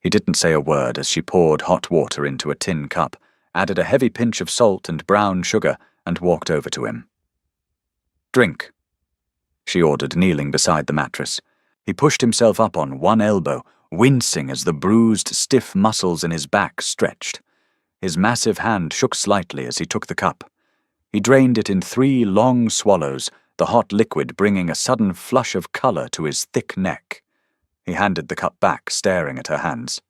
He didn't say a word as she poured hot water into a tin cup, added a heavy pinch of salt and brown sugar, and walked over to him. "Drink," she ordered, kneeling beside the mattress. He pushed himself up on one elbow, wincing as the bruised, stiff muscles in his back stretched. His massive hand shook slightly as he took the cup. He drained it in 3 long swallows, the hot liquid bringing a sudden flush of color to his thick neck. He handed the cup back, staring at her hands.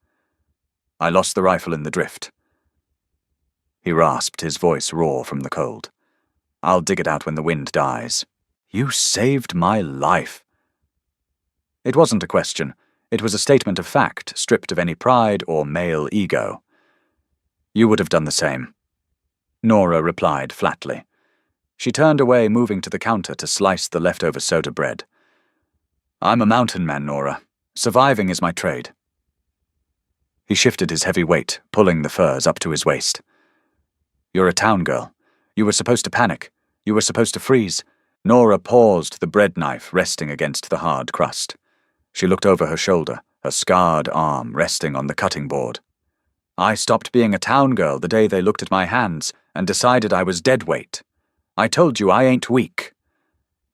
"I lost the rifle in the drift," he rasped, his voice raw from the cold. "I'll dig it out when the wind dies." "You saved my life." It wasn't a question. It was a statement of fact, stripped of any pride or male ego. "You would have done the same," Nora replied flatly. She turned away, moving to the counter to slice the leftover soda bread. "I'm a mountain man, Nora. Surviving is my trade." He shifted his heavy weight, pulling the furs up to his waist. "You're a town girl. You were supposed to panic. You were supposed to freeze." Nora paused, the bread knife resting against the hard crust. She looked over her shoulder, her scarred arm resting on the cutting board. "I stopped being a town girl the day they looked at my hands and decided I was dead weight. I told you I ain't weak."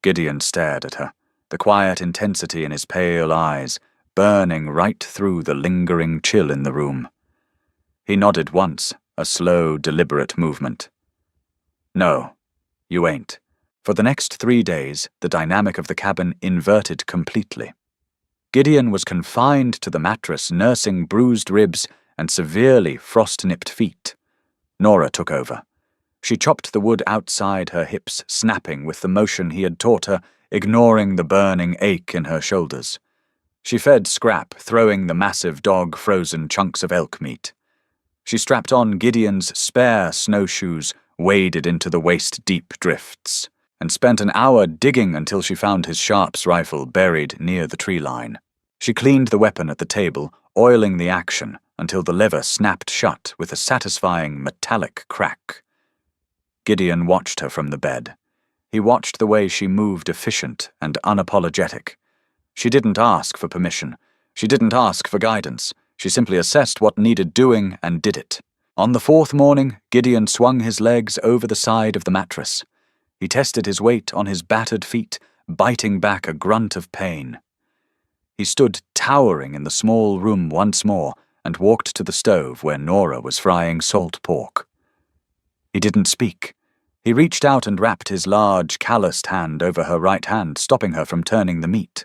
Gideon stared at her, the quiet intensity in his pale eyes, burning right through the lingering chill in the room. He nodded once, a slow, deliberate movement. "No, you ain't." For the next 3 days, the dynamic of the cabin inverted completely. Gideon was confined to the mattress, nursing bruised ribs and severely frost-nipped feet. Nora took over. She chopped the wood outside her hips, snapping with the motion he had taught her, ignoring the burning ache in her shoulders. She fed Scrap, throwing the massive dog-frozen chunks of elk meat. She strapped on Gideon's spare snowshoes, waded into the waist-deep drifts, and spent an hour digging until she found his Sharps rifle buried near the tree line. She cleaned the weapon at the table, oiling the action until the lever snapped shut with a satisfying metallic crack. Gideon watched her from the bed. He watched the way she moved, efficient and unapologetic. She didn't ask for permission. She didn't ask for guidance. She simply assessed what needed doing and did it. On the 4th morning, Gideon swung his legs over the side of the mattress. He tested his weight on his battered feet, biting back a grunt of pain. He stood towering in the small room once more, and walked to the stove where Nora was frying salt pork. He didn't speak. He reached out and wrapped his large, calloused hand over her right hand, stopping her from turning the meat.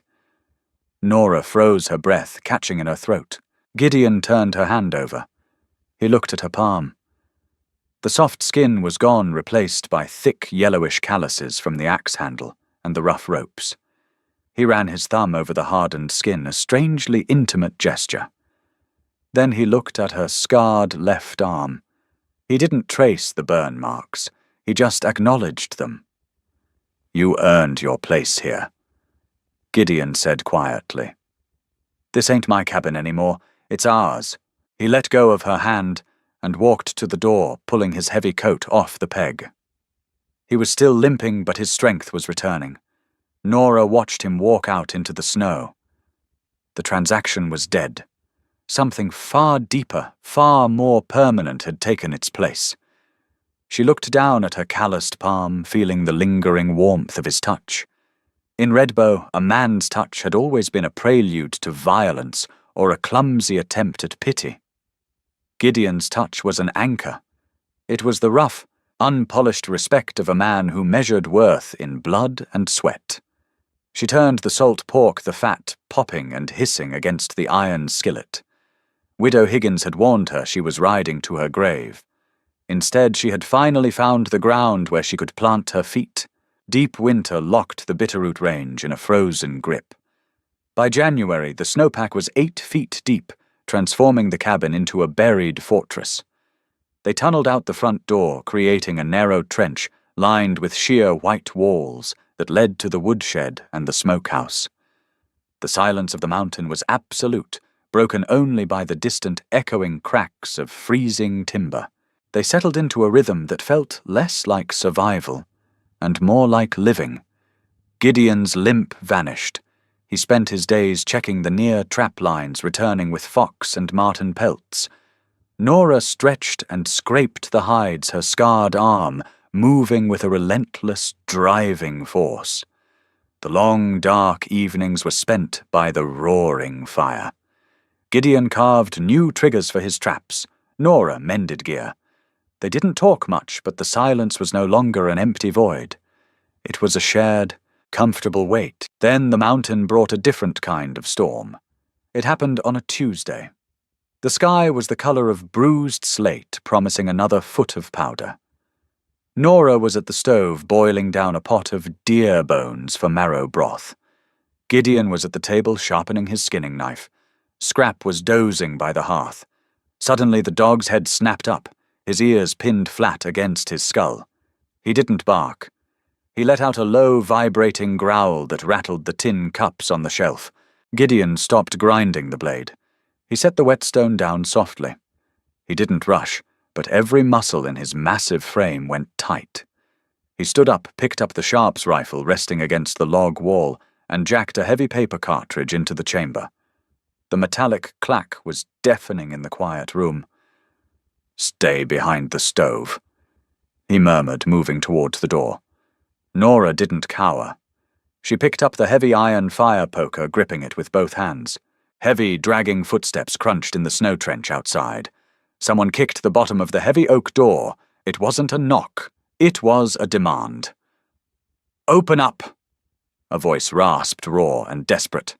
Nora froze her breath, catching in her throat. Gideon turned her hand over. He looked at her palm. The soft skin was gone, replaced by thick, yellowish calluses from the axe handle and the rough ropes. He ran his thumb over the hardened skin, a strangely intimate gesture. Then he looked at her scarred left arm. He didn't trace the burn marks. He just acknowledged them. "You earned your place here," Gideon said quietly. "This ain't my cabin anymore. It's ours." He let go of her hand and walked to the door, pulling his heavy coat off the peg. He was still limping, but his strength was returning. Nora watched him walk out into the snow. The transaction was dead. Something far deeper, far more permanent had taken its place. She looked down at her calloused palm, feeling the lingering warmth of his touch. In Redbow, a man's touch had always been a prelude to violence or a clumsy attempt at pity. Gideon's touch was an anchor. It was the rough, unpolished respect of a man who measured worth in blood and sweat. She turned the salt pork, the fat popping and hissing against the iron skillet. Widow Higgins had warned her she was riding to her grave. Instead, she had finally found the ground where she could plant her feet. Deep winter locked the Bitterroot Range in a frozen grip. By January, the snowpack was 8 feet deep, transforming the cabin into a buried fortress. They tunneled out the front door, creating a narrow trench lined with sheer white walls that led to the woodshed and the smokehouse. The silence of the mountain was absolute, broken only by the distant echoing cracks of freezing timber. They settled into a rhythm that felt less like survival and more like living. Gideon's limp vanished. He spent his days checking the near trap lines, returning with fox and marten pelts. Nora stretched and scraped the hides, her scarred arm moving with a relentless, driving force. The long, dark evenings were spent by the roaring fire. Gideon carved new triggers for his traps. Nora mended gear. They didn't talk much, but the silence was no longer an empty void. It was a shared, comfortable wait. Then the mountain brought a different kind of storm. It happened on a Tuesday. The sky was the color of bruised slate, promising another foot of powder. Nora was at the stove boiling down a pot of deer bones for marrow broth. Gideon was at the table sharpening his skinning knife. Scrap was dozing by the hearth. Suddenly the dog's head snapped up, his ears pinned flat against his skull. He didn't bark. He let out a low, vibrating growl that rattled the tin cups on the shelf. Gideon stopped grinding the blade. He set the whetstone down softly. He didn't rush, but every muscle in his massive frame went tight. He stood up, picked up the Sharps rifle resting against the log wall, and jacked a heavy paper cartridge into the chamber. The metallic clack was deafening in the quiet room. "Stay behind the stove," he murmured, moving towards the door. Nora didn't cower. She picked up the heavy iron fire poker, gripping it with both hands. Heavy, dragging footsteps crunched in the snow trench outside. Someone kicked the bottom of the heavy oak door. It wasn't a knock. It was a demand. "Open up!" A voice rasped, raw, and desperate.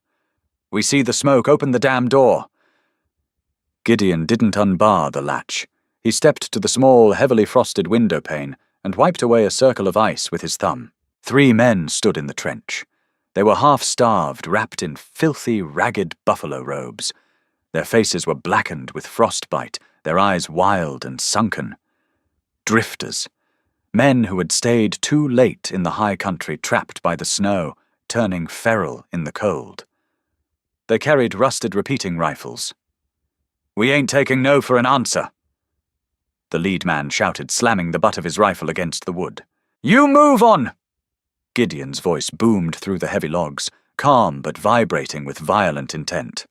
"We see the smoke. Open the damn door." Gideon didn't unbar the latch. He stepped to the small, heavily frosted window pane and wiped away a circle of ice with his thumb. 3 men stood in the trench. They were half-starved, wrapped in filthy, ragged buffalo robes. Their faces were blackened with frostbite, their eyes wild and sunken. Drifters. Men who had stayed too late in the high country, trapped by the snow, turning feral in the cold. They carried rusted repeating rifles. "We ain't taking no for an answer," the lead man shouted, slamming the butt of his rifle against the wood. "You move on!" Gideon's voice boomed through the heavy logs, calm but vibrating with violent intent.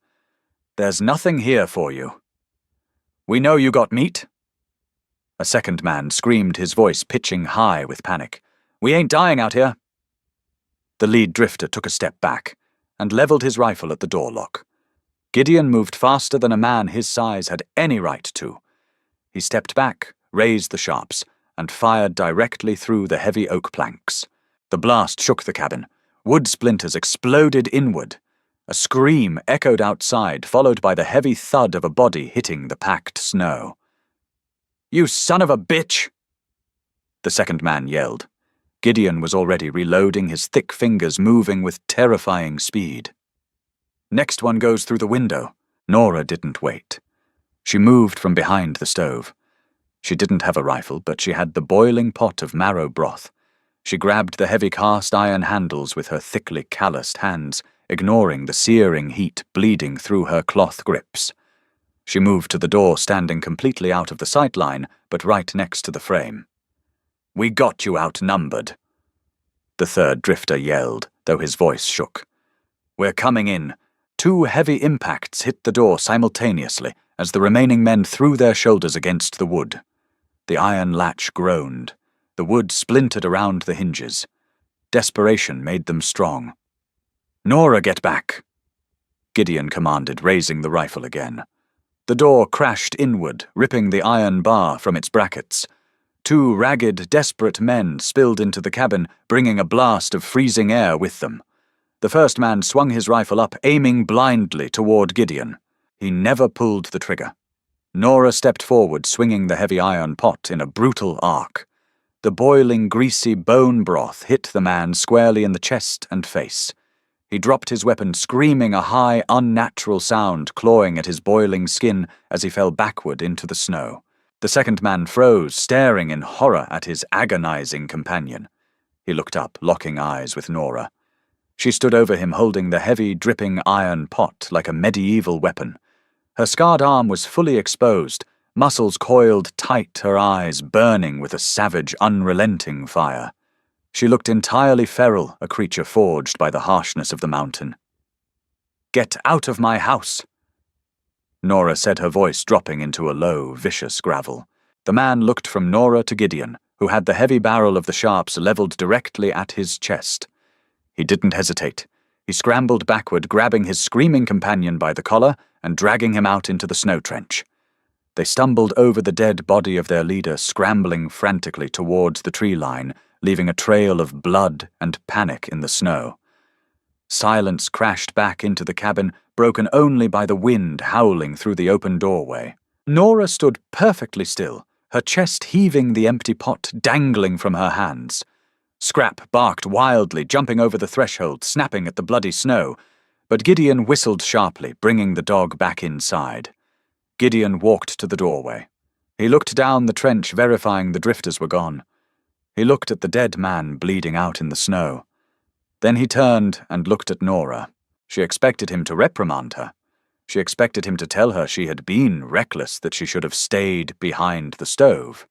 "There's nothing here for you. We know you got meat." A second man screamed, his voice pitching high with panic. "We ain't dying out here." The lead drifter took a step back and leveled his rifle at the door lock. Gideon moved faster than a man his size had any right to. He stepped back, raised the sharps, and fired directly through the heavy oak planks. The blast shook the cabin. Wood splinters exploded inward. A scream echoed outside, followed by the heavy thud of a body hitting the packed snow. "You son of a bitch!" the second man yelled. Gideon was already reloading, his thick fingers moving with terrifying speed. "Next one goes through the window." Nora didn't wait. She moved from behind the stove. She didn't have a rifle, but she had the boiling pot of marrow broth. She grabbed the heavy cast-iron handles with her thickly calloused hands, ignoring the searing heat bleeding through her cloth grips. She moved to the door, standing completely out of the sight line, but right next to the frame. "We got you outnumbered," the third drifter yelled, though his voice shook. "We're coming in." Two heavy impacts hit the door simultaneously as the remaining men threw their shoulders against the wood. The iron latch groaned. The wood splintered around the hinges. Desperation made them strong. "Nora, get back," Gideon commanded, raising the rifle again. The door crashed inward, ripping the iron bar from its brackets. Two ragged, desperate men spilled into the cabin, bringing a blast of freezing air with them. The first man swung his rifle up, aiming blindly toward Gideon. He never pulled the trigger. Nora stepped forward, swinging the heavy iron pot in a brutal arc. The boiling, greasy bone broth hit the man squarely in the chest and face. He dropped his weapon, screaming a high, unnatural sound, clawing at his boiling skin as he fell backward into the snow. The second man froze, staring in horror at his agonizing companion. He looked up, locking eyes with Nora. She stood over him, holding the heavy, dripping iron pot like a medieval weapon. Her scarred arm was fully exposed, muscles coiled tight, her eyes burning with a savage, unrelenting fire. She looked entirely feral, a creature forged by the harshness of the mountain. "Get out of my house," Nora said, her voice dropping into a low, vicious gravel. The man looked from Nora to Gideon, who had the heavy barrel of the sharps leveled directly at his chest. He didn't hesitate. He scrambled backward, grabbing his screaming companion by the collar and dragging him out into the snow trench. They stumbled over the dead body of their leader, scrambling frantically towards the tree line, leaving a trail of blood and panic in the snow. Silence crashed back into the cabin, broken only by the wind howling through the open doorway. Nora stood perfectly still, her chest heaving, the empty pot dangling from her hands. Scrap barked wildly, jumping over the threshold, snapping at the bloody snow, but Gideon whistled sharply, bringing the dog back inside. Gideon walked to the doorway. He looked down the trench, verifying the drifters were gone. He looked at the dead man bleeding out in the snow. Then he turned and looked at Nora. She expected him to reprimand her. She expected him to tell her she had been reckless, that she should have stayed behind the stove.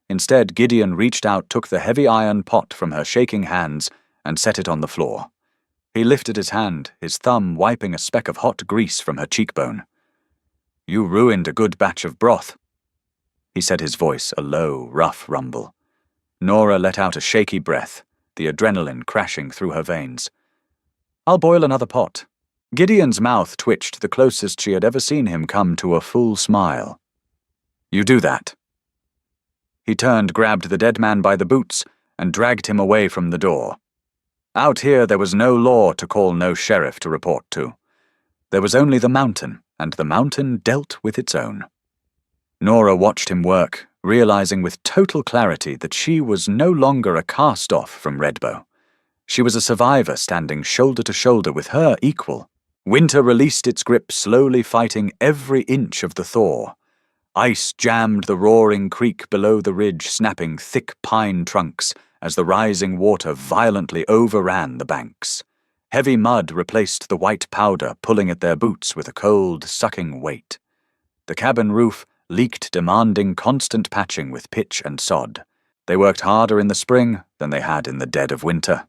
Instead, Gideon reached out, took the heavy iron pot from her shaking hands, and set it on the floor. He lifted his hand, his thumb wiping a speck of hot grease from her cheekbone. "You ruined a good batch of broth," he said, his voice a low, rough rumble. Nora let out a shaky breath, the adrenaline crashing through her veins. "I'll boil another pot." Gideon's mouth twitched, the closest she had ever seen him come to a full smile. "You do that." He turned, grabbed the dead man by the boots, and dragged him away from the door. Out here there was no law to call, no sheriff to report to. There was only the mountain, and the mountain dealt with its own. Nora watched him work, realizing with total clarity that she was no longer a cast-off from Redbow. She was a survivor standing shoulder to shoulder with her equal. Winter released its grip, slowly fighting every inch of the thaw. Ice jammed the roaring creek below the ridge, snapping thick pine trunks as the rising water violently overran the banks. Heavy mud replaced the white powder, pulling at their boots with a cold, sucking weight. The cabin roof leaked, demanding constant patching with pitch and sod. They worked harder in the spring than they had in the dead of winter.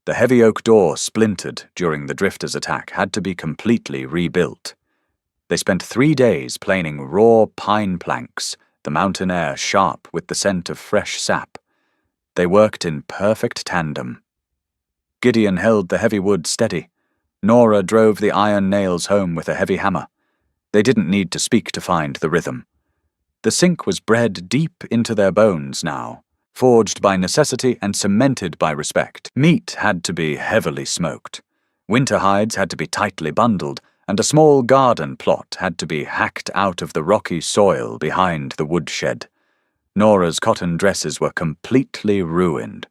The heavy oak door, splintered during the drifters' attack, had to be completely rebuilt. They spent 3 days planing raw pine planks, the mountain air sharp with the scent of fresh sap. They worked in perfect tandem. Gideon held the heavy wood steady, Nora drove the iron nails home with a heavy hammer. They didn't need to speak to find the rhythm. The sink was bred deep into their bones now, forged by necessity and cemented by respect. Meat had to be heavily smoked. Winter hides had to be tightly bundled, and a small garden plot had to be hacked out of the rocky soil behind the woodshed. Nora's cotton dresses were completely ruined.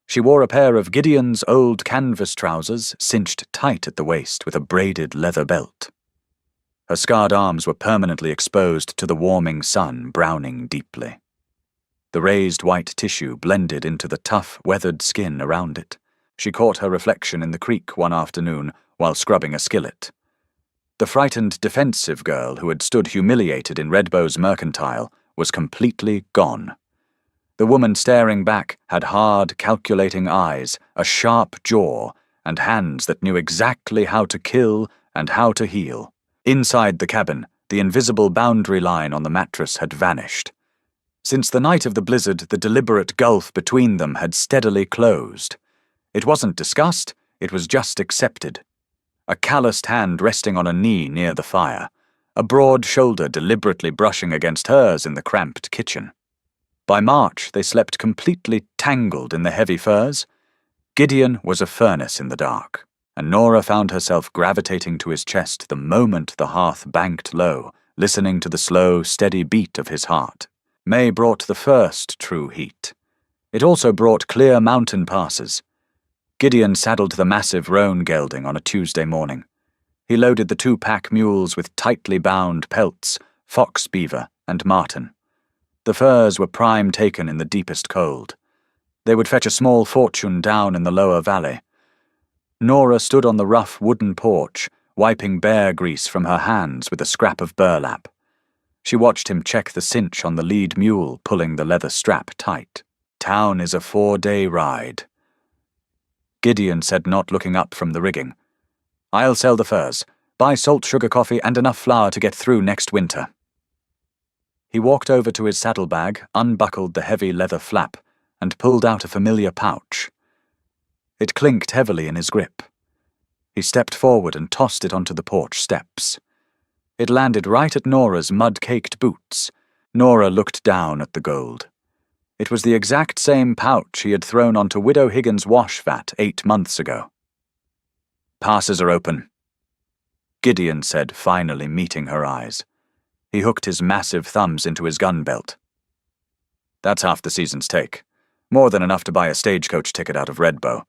She wore a pair of Gideon's old canvas trousers, cinched tight at the waist with a braided leather belt. Her scarred arms were permanently exposed to the warming sun, browning deeply. The raised white tissue blended into the tough, weathered skin around it. She caught her reflection in the creek one afternoon while scrubbing a skillet. The frightened, defensive girl who had stood humiliated in Redbow's mercantile was completely gone. The woman staring back had hard, calculating eyes, a sharp jaw, and hands that knew exactly how to kill and how to heal. Inside the cabin, the invisible boundary line on the mattress had vanished. Since the night of the blizzard, the deliberate gulf between them had steadily closed. It wasn't discussed, it was just accepted. A calloused hand resting on a knee near the fire, a broad shoulder deliberately brushing against hers in the cramped kitchen. By March, they slept completely tangled in the heavy furs. Gideon was a furnace in the dark, and Nora found herself gravitating to his chest the moment the hearth banked low, listening to the slow, steady beat of his heart. May brought the first true heat. It also brought clear mountain passes. Gideon saddled the massive roan gelding on a Tuesday morning. He loaded the 2-pack mules with tightly bound pelts, fox beaver, and marten. The furs were prime taken in the deepest cold. They would fetch a small fortune down in the lower valley. Nora stood on the rough wooden porch, wiping bear grease from her hands with a scrap of burlap. She watched him check the cinch on the lead mule, pulling the leather strap tight. Town is a 4-day ride. Gideon said, not looking up from the rigging. I'll sell the furs, buy salt sugar coffee and enough flour to get through next winter. He walked over to his saddlebag, unbuckled the heavy leather flap, and pulled out a familiar pouch. It clinked heavily in his grip. He stepped forward and tossed it onto the porch steps. It landed right at Nora's mud-caked boots. Nora looked down at the gold. It was the exact same pouch he had thrown onto Widow Higgins' wash vat 8 months ago. Passes are open, Gideon said, finally meeting her eyes. He hooked his massive thumbs into his gun belt. That's half the season's take. More than enough to buy a stagecoach ticket out of Redbow.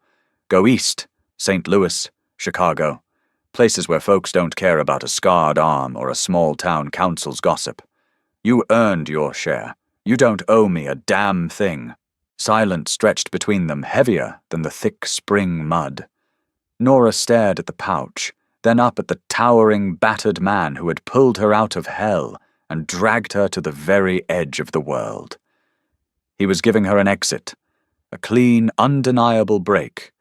Go east, St. Louis, Chicago, places where folks don't care about a scarred arm or a small-town council's gossip. You earned your share. You don't owe me a damn thing. Silence stretched between them, heavier than the thick spring mud. Nora stared at the pouch, then up at the towering, battered man who had pulled her out of hell and dragged her to the very edge of the world. He was giving her an exit, a clean, undeniable break.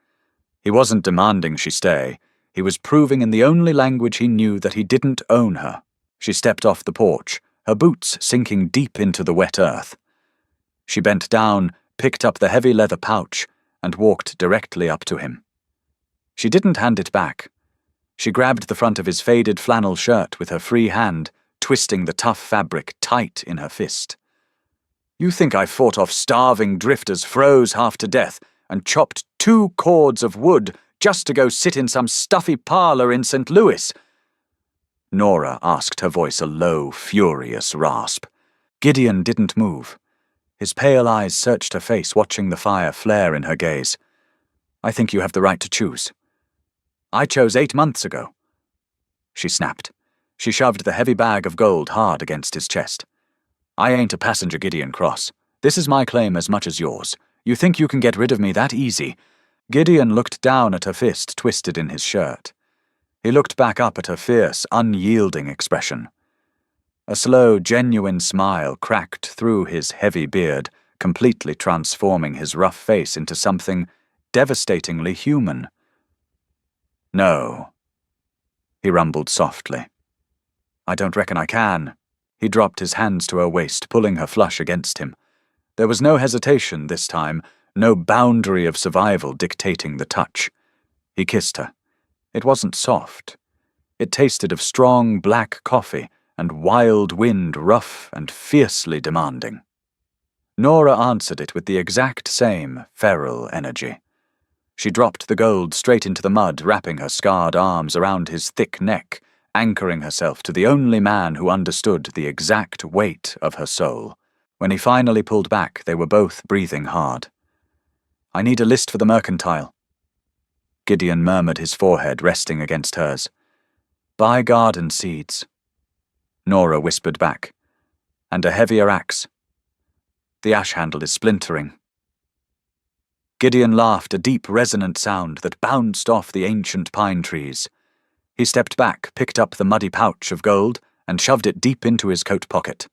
He wasn't demanding she stay. He was proving in the only language he knew that he didn't own her. She stepped off the porch, her boots sinking deep into the wet earth. She bent down, picked up the heavy leather pouch, and walked directly up to him. She didn't hand it back. She grabbed the front of his faded flannel shirt with her free hand, twisting the tough fabric tight in her fist. You think I fought off starving drifters, froze half to death, and chopped 2 cords of wood just to go sit in some stuffy parlor in St. Louis? Nora asked, her voice a low, furious rasp. Gideon didn't move. His pale eyes searched her face, watching the fire flare in her gaze. I think you have the right to choose. I chose 8 months ago. She snapped. She shoved the heavy bag of gold hard against his chest. I ain't a passenger, Gideon Cross. This is my claim as much as yours. You think you can get rid of me that easy? Gideon looked down at her fist twisted in his shirt. He looked back up at her fierce, unyielding expression. A slow, genuine smile cracked through his heavy beard, completely transforming his rough face into something devastatingly human. No, he rumbled softly. I don't reckon I can. He dropped his hands to her waist, pulling her flush against him. There was no hesitation this time, no boundary of survival dictating the touch. He kissed her. It wasn't soft. It tasted of strong black coffee and wild wind, rough and fiercely demanding. Nora answered it with the exact same feral energy. She dropped the gold straight into the mud, wrapping her scarred arms around his thick neck, anchoring herself to the only man who understood the exact weight of her soul. When he finally pulled back, they were both breathing hard. "I need a list for the mercantile." Gideon murmured, his forehead resting against hers. "Buy garden seeds." Nora whispered back. "And a heavier axe. The ash handle is splintering." Gideon laughed, a deep, resonant sound that bounced off the ancient pine trees. He stepped back, picked up the muddy pouch of gold, and shoved it deep into his coat pocket.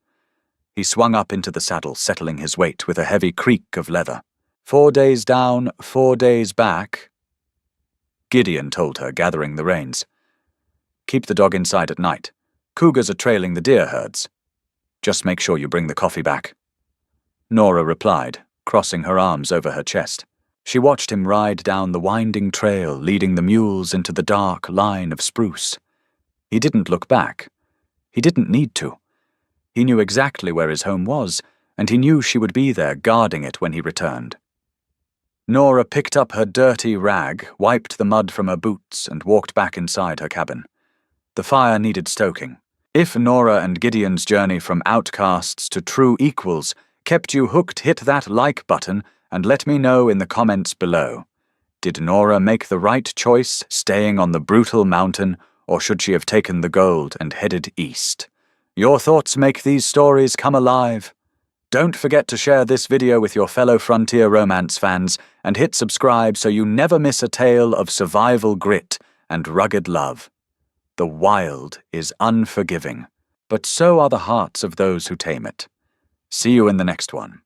He swung up into the saddle, settling his weight with a heavy creak of leather. 4 days down, 4 days back," Gideon told her, gathering the reins. "Keep the dog inside at night. Cougars are trailing the deer herds. Just make sure you bring the coffee back." Nora replied, crossing her arms over her chest. She watched him ride down the winding trail, leading the mules into the dark line of spruce. He didn't look back. He didn't need to. He knew exactly where his home was, and he knew she would be there, guarding it when he returned. Nora picked up her dirty rag, wiped the mud from her boots, and walked back inside her cabin. The fire needed stoking. If Nora and Gideon's journey from outcasts to true equals kept you hooked, hit that like button and let me know in the comments below. Did Nora make the right choice, staying on the brutal mountain, or should she have taken the gold and headed east? Your thoughts make these stories come alive. Don't forget to share this video with your fellow frontier romance fans and hit subscribe so you never miss a tale of survival grit and rugged love. The wild is unforgiving, but so are the hearts of those who tame it. See you in the next one.